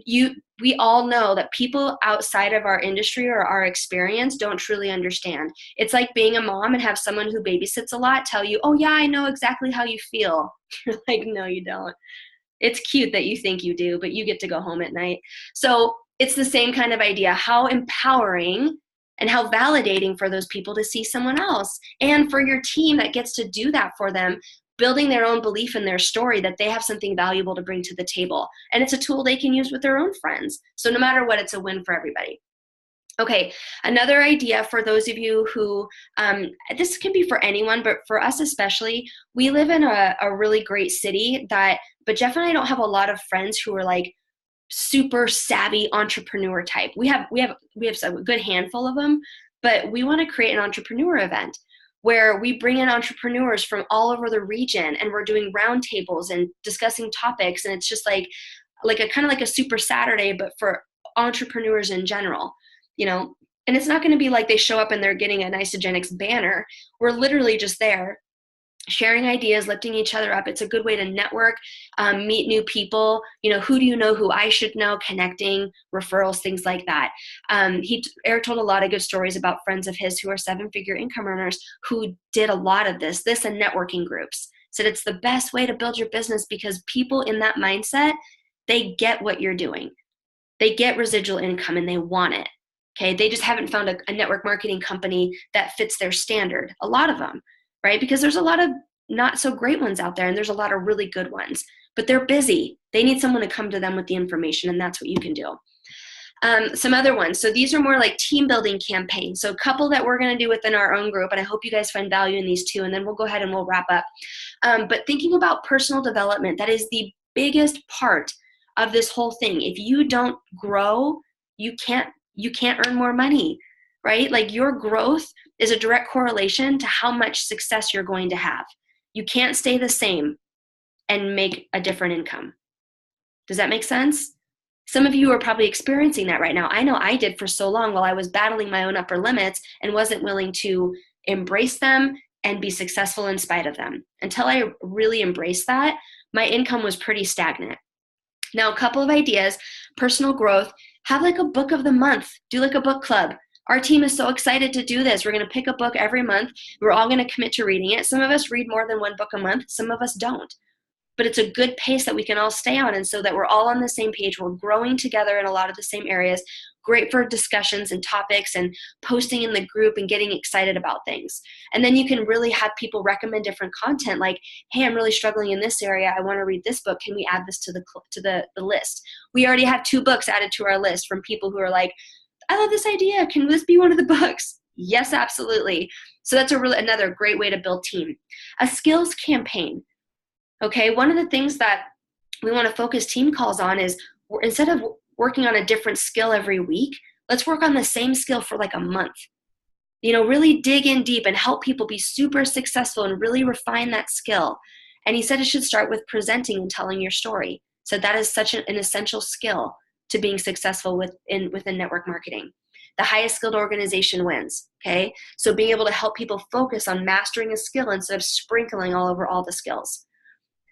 We all know that people outside of our industry or our experience don't truly understand. It's like being a mom and have someone who babysits a lot tell you, oh yeah, I know exactly how you feel. You're like, no, you don't. It's cute that you think you do, but you get to go home at night. So it's the same kind of idea. How empowering and how validating for those people to see someone else, and for your team that gets to do that for them, building their own belief in their story that they have something valuable to bring to the table. And it's a tool they can use with their own friends. So no matter what, it's a win for everybody. Okay, another idea for those of you who, this can be for anyone, but for us especially, we live in a really great city but Jeff and I don't have a lot of friends who are like super savvy entrepreneur type. We have a good handful of them, but we want to create an entrepreneur event where we bring in entrepreneurs from all over the region, and we're doing roundtables and discussing topics. And it's just like a kind of like a super Saturday, but for entrepreneurs in general, and it's not going to be like they show up and they're getting an Isogenics banner. We're literally just there sharing ideas, lifting each other up. It's a good way to network, meet new people. Who do you know who I should know, connecting, referrals, things like that. Eric told a lot of good stories about friends of his who are 7-figure income earners who did a lot of this and networking groups. Said it's the best way to build your business, because people in that mindset, they get what you're doing. They get residual income and they want it. Okay, they just haven't found a network marketing company that fits their standard. A lot of them, right? Because there's a lot of not so great ones out there, and there's a lot of really good ones, but they're busy. They need someone to come to them with the information, and that's what you can do. Some other ones. So these are more like team building campaigns. So a couple that we're going to do within our own group, and I hope you guys find value in these too, and then we'll go ahead and we'll wrap up. But thinking about personal development, that is the biggest part of this whole thing. If you don't grow, you can't earn more money, right? Like your growth is a direct correlation to how much success you're going to have. You can't stay the same and make a different income. Does that make sense? Some of you are probably experiencing that right now. I know I did for so long while I was battling my own upper limits and wasn't willing to embrace them and be successful in spite of them. Until I really embraced that, my income was pretty stagnant. Now, a couple of ideas: personal growth, have like a book of the month, do like a book club. Our team is so excited to do this. We're going to pick a book every month. We're all going to commit to reading it. Some of us read more than one book a month. Some of us don't. But it's a good pace that we can all stay on, and so that we're all on the same page. We're growing together in a lot of the same areas. Great for discussions and topics and posting in the group and getting excited about things. And then you can really have people recommend different content, like, hey, I'm really struggling in this area. I want to read this book. Can we add this to the list? We already have 2 books added to our list from people who are like, I love this idea. Can this be one of the books? Yes, absolutely. So that's another great way to build team. A skills campaign. Okay, one of the things that we want to focus team calls on is, instead of working on a different skill every week, let's work on the same skill for like a month. Really dig in deep and help people be super successful and really refine that skill. And he said it should start with presenting and telling your story. So that is such an essential skill to being successful within network marketing. The highest skilled organization wins, okay? So being able to help people focus on mastering a skill instead of sprinkling all over all the skills.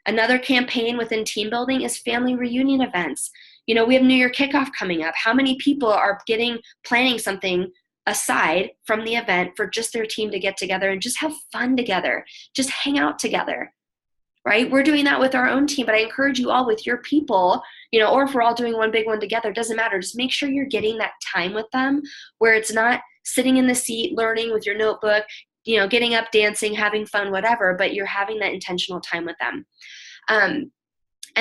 Another campaign within team building is family reunion events. We have New Year kickoff coming up. How many people are planning something aside from the event for just their team to get together and just have fun together, just hang out together, right? We're doing that with our own team, but I encourage you all with your people, or if we're all doing one big one together, doesn't matter. Just make sure you're getting that time with them where it's not sitting in the seat, learning with your notebook, getting up, dancing, having fun, whatever, but you're having that intentional time with them. And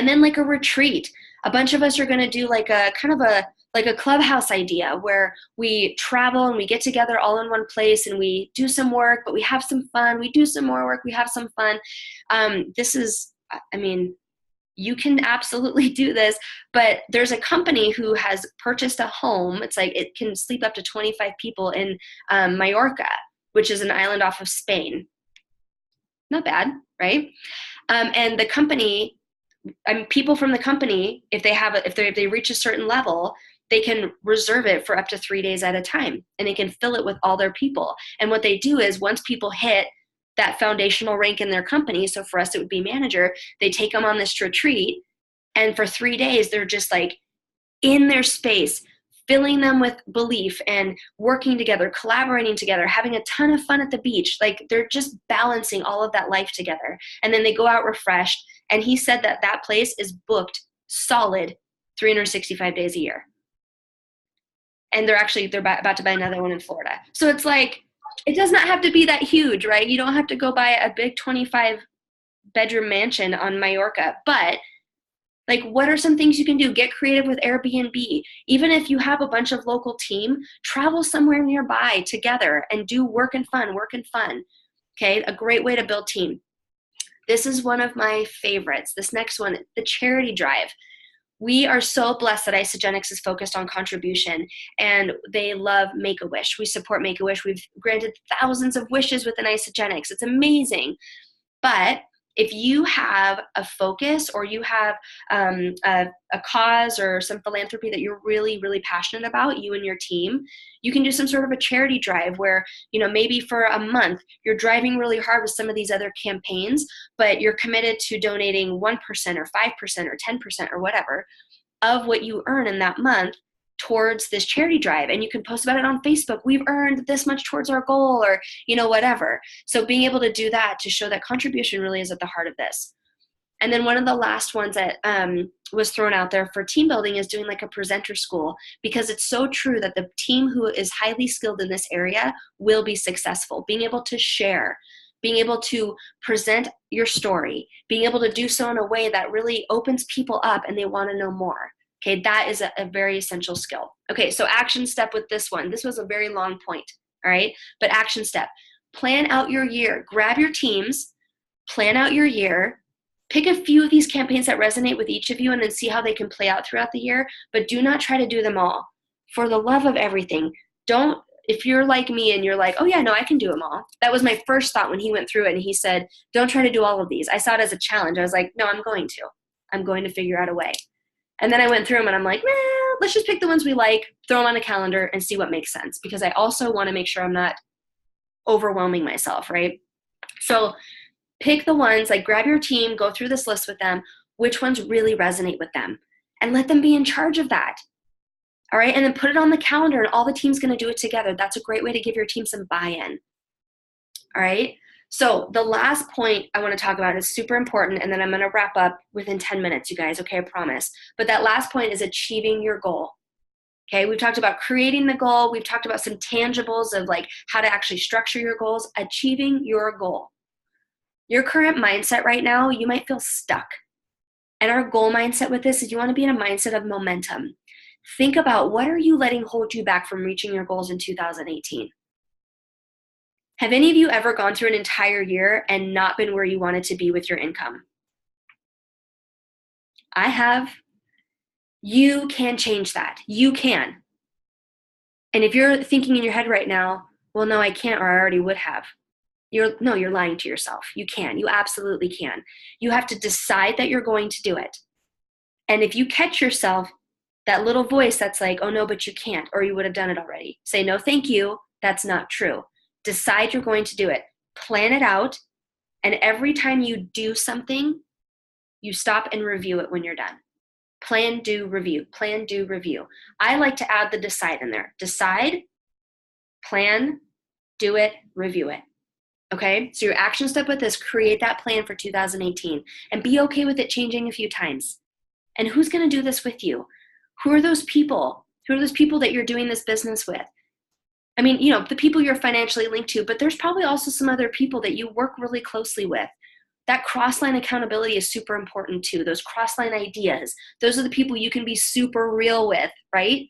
then like a retreat. A bunch of us are going to do like a kind of a clubhouse idea where we travel and we get together all in one place and we do some work, but we have some fun. We do some more work. We have some fun. You can absolutely do this, but there's a company who has purchased a home. It's like it can sleep up to 25 people in Mallorca, which is an island off of Spain. Not bad, right? And the company, people from the company, if they reach a certain level, they can reserve it for up to 3 days at a time, and they can fill it with all their people. And what they do is, once people hit that foundational rank in their company, so for us it would be manager, they take them on this retreat, and for 3 days they're just like in their space, filling them with belief and working together, collaborating together, having a ton of fun at the beach. Like they're just balancing all of that life together. And then they go out refreshed. And he said that place is booked solid 365 days a year. And they're about to buy another one in Florida. So it's like, it does not have to be that huge, right? You don't have to go buy a big 25 bedroom mansion on Mallorca, but like, what are some things you can do? Get creative with Airbnb. Even if you have a bunch of local team, travel somewhere nearby together and do work and fun. Okay, a great way to build team. This is one of my favorites. This next one, the charity drive. We are so blessed that Isagenix is focused on contribution, and they love Make-A-Wish. We support Make-A-Wish. We've granted thousands of wishes within Isagenix. It's amazing. But if you have a focus, or you have a cause or some philanthropy that you're really, really passionate about, you and your team, you can do some sort of a charity drive where, maybe for a month, you're driving really hard with some of these other campaigns, but you're committed to donating 1% or 5% or 10% or whatever of what you earn in that month towards this charity drive. And you can post about it on Facebook. We've earned this much towards our goal, or, whatever. So being able to do that to show that contribution really is at the heart of this. And then one of the last ones that was thrown out there for team building is doing like a presenter school, because it's so true that the team who is highly skilled in this area will be successful. Being able to share, being able to present your story, being able to do so in a way that really opens people up and they want to know more. Okay, that is a very essential skill. Okay, so action step with this one. This was a very long point, all right? But action step, plan out your year. Grab your teams, plan out your year, pick a few of these campaigns that resonate with each of you, and then see how they can play out throughout the year, but do not try to do them all. for the love of everything, don't, if you're like me and you're like, oh yeah, no, I can do them all. That was my first thought when he went through it and he said, don't try to do all of these. I saw it as a challenge. I was like, no, I'm going to figure out a way. And then I went through them and I'm like, let's just pick the ones we like, throw them on a calendar and see what makes sense. Because I also want to make sure I'm not overwhelming myself, right? So pick the ones, like grab your team, go through this list with them, which ones really resonate with them, and let them be in charge of that. All right. And then put it on the calendar and all the team's going to do it together. That's a great way to give your team some buy-in. All right. So the last point I want to talk about is super important. And then I'm going to wrap up within 10 minutes, you guys. Okay. I promise. But that last point is achieving your goal. Okay. We've talked about creating the goal. We've talked about some tangibles of like how to actually structure your goals, achieving your goal. Your current mindset right now, you might feel stuck. And our goal mindset with this is you want to be in a mindset of momentum. Think about what are you letting hold you back from reaching your goals in 2018? Have any of you ever gone through an entire year and not been where you wanted to be with your income? I have. You can change that. You can. And if you're thinking in your head right now, well, no, I can't, or I already would have. You're lying to yourself. You can. You absolutely can. You have to decide that you're going to do it. And if you catch yourself, that little voice that's like, oh no, but you can't, or you would have done it already. Say, no, thank you. That's not true. Decide you're going to do it. Plan it out. And every time you do something, you stop and review it when you're done. Plan, do, review. Plan, do, review. I like to add the decide in there. Decide, plan, do it, review it. Okay? So your action step with this, create that plan for 2018 and be okay with it changing a few times. And who's going to do this with you? Who are those people? Who are those people that you're doing this business with? I mean, the people you're financially linked to, but there's probably also some other people that you work really closely with. That cross-line accountability is super important too. Those cross-line ideas, those are the people you can be super real with, right?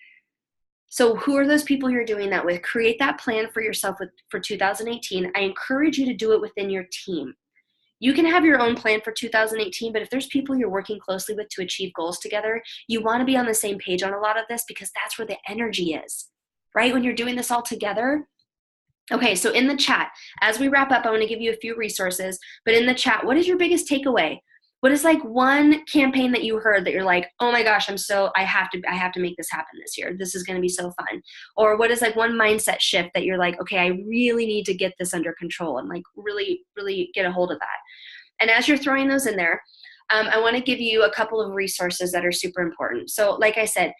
So who are those people you're doing that with? Create that plan for yourself for 2018. I encourage you to do it within your team. You can have your own plan for 2018, but if there's people you're working closely with to achieve goals together, you want to be on the same page on a lot of this because that's where the energy is, right? When you're doing this all together. Okay, so in the chat, as we wrap up, I want to give you a few resources, but in the chat, what is your biggest takeaway? What is like one campaign that you heard that you're like, oh my gosh, I have to make this happen this year. This is going to be so fun. Or what is like one mindset shift that you're like, okay, I really need to get this under control and like really, really get a hold of that. And as you're throwing those in there, I want to give you a couple of resources that are super important. So like I said,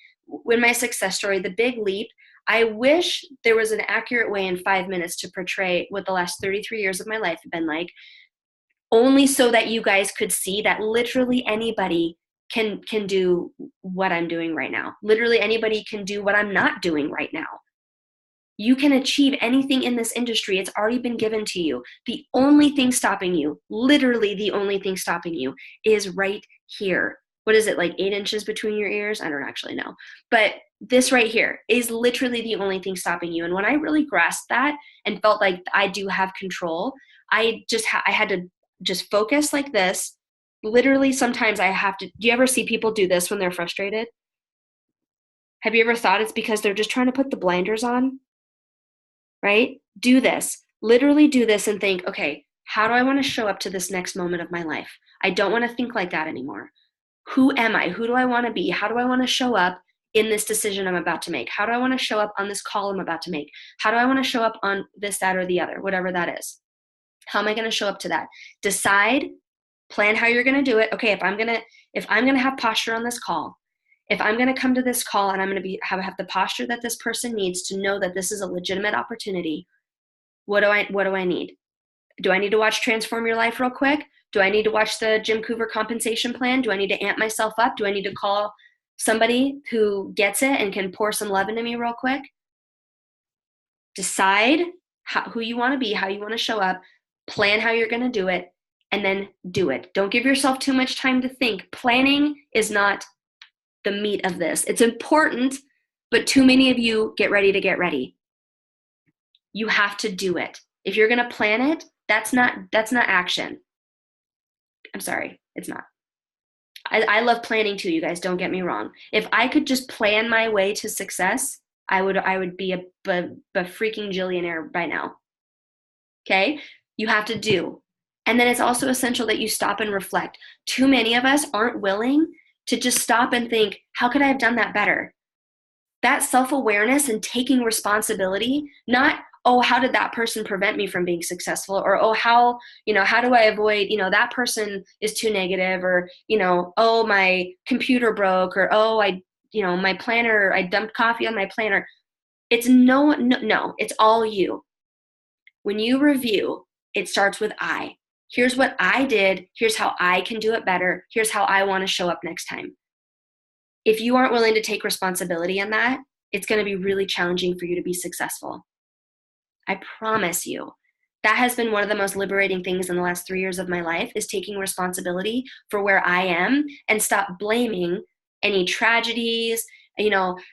in my success story, the big leap, I wish there was an accurate way in 5 minutes to portray what the last 33 years of my life have been like, only so that you guys could see that literally anybody can do what I'm doing right now. Literally anybody can do what I'm not doing right now. You can achieve anything in this industry. It's already been given to you. The only thing stopping you, literally the only thing stopping you, is right here. What is it, like 8 inches between your ears? I don't actually know. But this right here is literally the only thing stopping you. And when I really grasped that and felt like I do have control, I had to just focus like this. Literally, sometimes I have to. Do you ever see people do this when they're frustrated? Have you ever thought it's because they're just trying to put the blinders on? Right? Do this. Literally do this and think, okay, how do I want to show up to this next moment of my life? I don't want to think like that anymore. Who am I? Who do I want to be? How do I want to show up in this decision I'm about to make? How do I want to show up on this call I'm about to make? How do I want to show up on this, that, or the other, whatever that is? How am I going to show up to that? Decide, plan how you're going to do it. Okay, if I'm going to have posture on this call, if I'm going to come to this call and I'm going to have the posture that this person needs to know that this is a legitimate opportunity, what do I need? Do I need to watch Transform Your Life real quick? Do I need to watch the Jim Coover compensation plan? Do I need to amp myself up? Do I need to call somebody who gets it and can pour some love into me real quick? Decide who you want to be, how you want to show up, plan how you're going to do it, and then do it. Don't give yourself too much time to think. Planning is not the meat of this. It's important, but too many of you get ready to get ready. You have to do it. If you're going to plan it, that's not action. I'm sorry, it's not. I love planning too, you guys, don't get me wrong. If I could just plan my way to success, I would be a freaking jillionaire by now. Okay? You have to do. And then it's also essential that you stop and reflect. Too many of us aren't willing to just stop and think, how could I have done that better? That self-awareness and taking responsibility, not, oh, how did that person prevent me from being successful? Or, oh, how do I avoid, that person is too negative, or, oh, my computer broke, or, oh, my planner, I dumped coffee on my planner. It's no, it's all you. When you review, it starts with I. Here's what I did. Here's how I can do it better. Here's how I want to show up next time. If you aren't willing to take responsibility in that, it's going to be really challenging for you to be successful. I promise you. That has been one of the most liberating things in the last 3 years of my life, is taking responsibility for where I am and stop blaming any tragedies.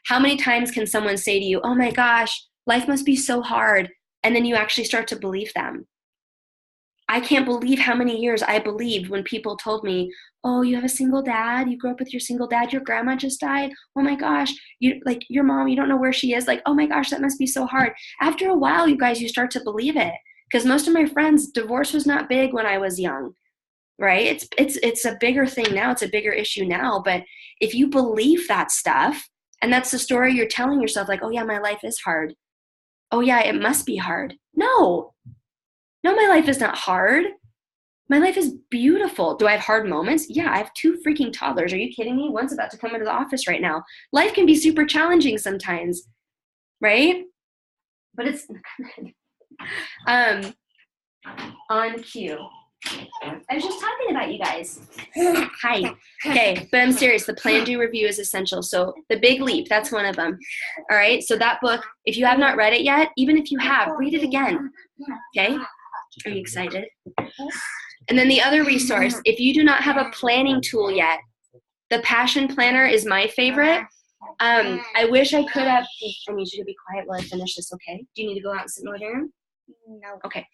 How many times can someone say to you, oh my gosh, life must be so hard, and then you actually start to believe them? I can't believe how many years I believed when people told me, oh, you have a single dad, you grew up with your single dad, your grandma just died, oh my gosh, your mom, you don't know where she is, oh my gosh, that must be so hard. After a while, you guys, you start to believe it, because most of my friends, divorce was not big when I was young, right? It's a bigger thing now, it's a bigger issue now. But if you believe that stuff, and that's the story you're telling yourself, oh yeah, my life is hard, oh yeah, it must be hard. No, my life is not hard. My life is beautiful. Do I have hard moments? Yeah, I have 2 freaking toddlers. Are you kidding me? One's about to come into the office right now. Life can be super challenging sometimes, right? But it's on cue. I was just talking about you guys. Hi. Okay, but I'm serious. The plan, do, review is essential. So The Big Leap, that's one of them. All right, so that book, if you have not read it yet, even if you have, read it again. Okay? Are you excited? And then the other resource, if you do not have a planning tool yet, the Passion Planner is my favorite. I wish I could have. I need you to be quiet while I finish this, okay? Do you need to go out and sit in the living room? No. Okay.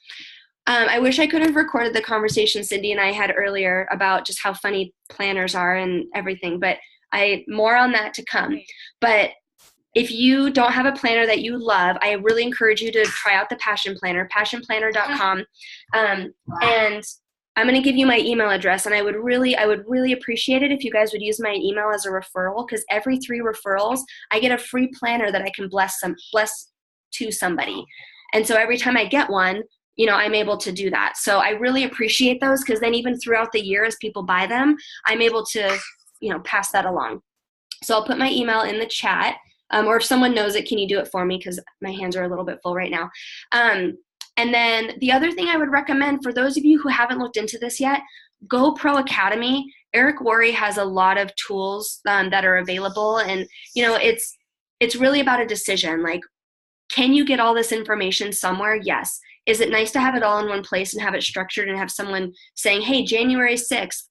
I wish I could have recorded the conversation Cindy and I had earlier about just how funny planners are and everything, but more on that to come. But if you don't have a planner that you love, I really encourage you to try out the Passion Planner, passionplanner.com. And I'm going to give you my email address, and I would really appreciate it if you guys would use my email as a referral, because every 3 referrals, I get a free planner that I can bless to somebody. And so every time I get one, I'm able to do that. So I really appreciate those, because then even throughout the year as people buy them, I'm able to, pass that along. So I'll put my email in the chat. Or if someone knows it, can you do it for me? Because my hands are a little bit full right now. And then the other thing I would recommend for those of you who haven't looked into this yet, GoPro Academy. Eric Worre has a lot of tools that are available. And, it's really about a decision. Can you get all this information somewhere? Yes. Is it nice to have it all in one place and have it structured and have someone saying, hey, January 6th,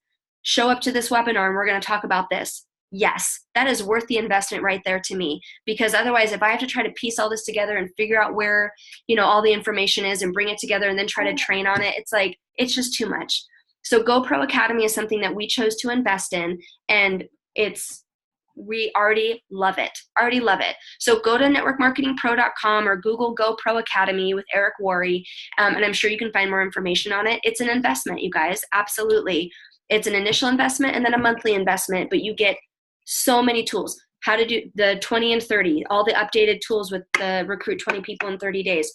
show up to this webinar and we're going to talk about this? Yes, that is worth the investment right there to me, because otherwise if I have to try to piece all this together and figure out where, all the information is and bring it together and then try to train on it, it's just too much. So GoPro Academy is something that we chose to invest in, and we already love it. So go to networkmarketingpro.com or Google GoPro Academy with Eric Worre, and I'm sure you can find more information on it. It's an investment, you guys, absolutely. It's an initial investment and then a monthly investment, but you get so many tools. How to do the 20 and 30, all the updated tools with the recruit 20 people in 30 days.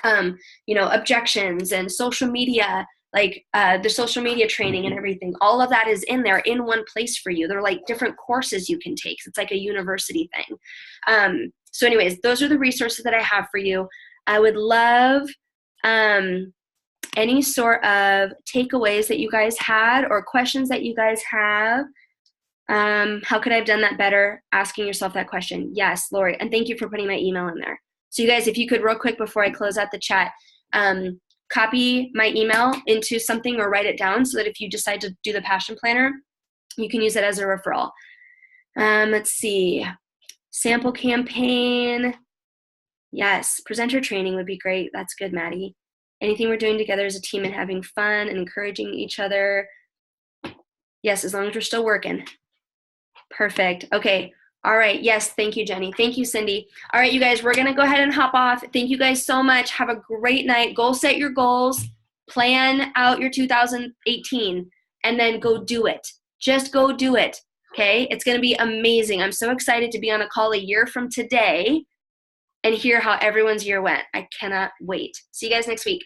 Objections and social media, the social media training and everything. All of that is in there in one place for you. They're like different courses you can take. It's like a university thing. So anyways, those are the resources that I have for you. I would love any sort of takeaways that you guys had or questions that you guys have. How could I have done that better? Asking yourself that question. Yes, Lori. And thank you for putting my email in there. So you guys, if you could real quick before I close out the chat, copy my email into something or write it down so that if you decide to do the Passion Planner, you can use it as a referral. Let's see. Sample campaign. Yes. Presenter training would be great. That's good, Maddie. Anything we're doing together as a team and having fun and encouraging each other. Yes, as long as we're still working. Perfect. Okay. All right. Yes. Thank you, Jenny. Thank you, Cindy. All right, you guys, we're going to go ahead and hop off. Thank you guys so much. Have a great night. Go set your goals, plan out your 2018, and then go do it. Just go do it. Okay. It's going to be amazing. I'm so excited to be on a call a year from today and hear how everyone's year went. I cannot wait. See you guys next week.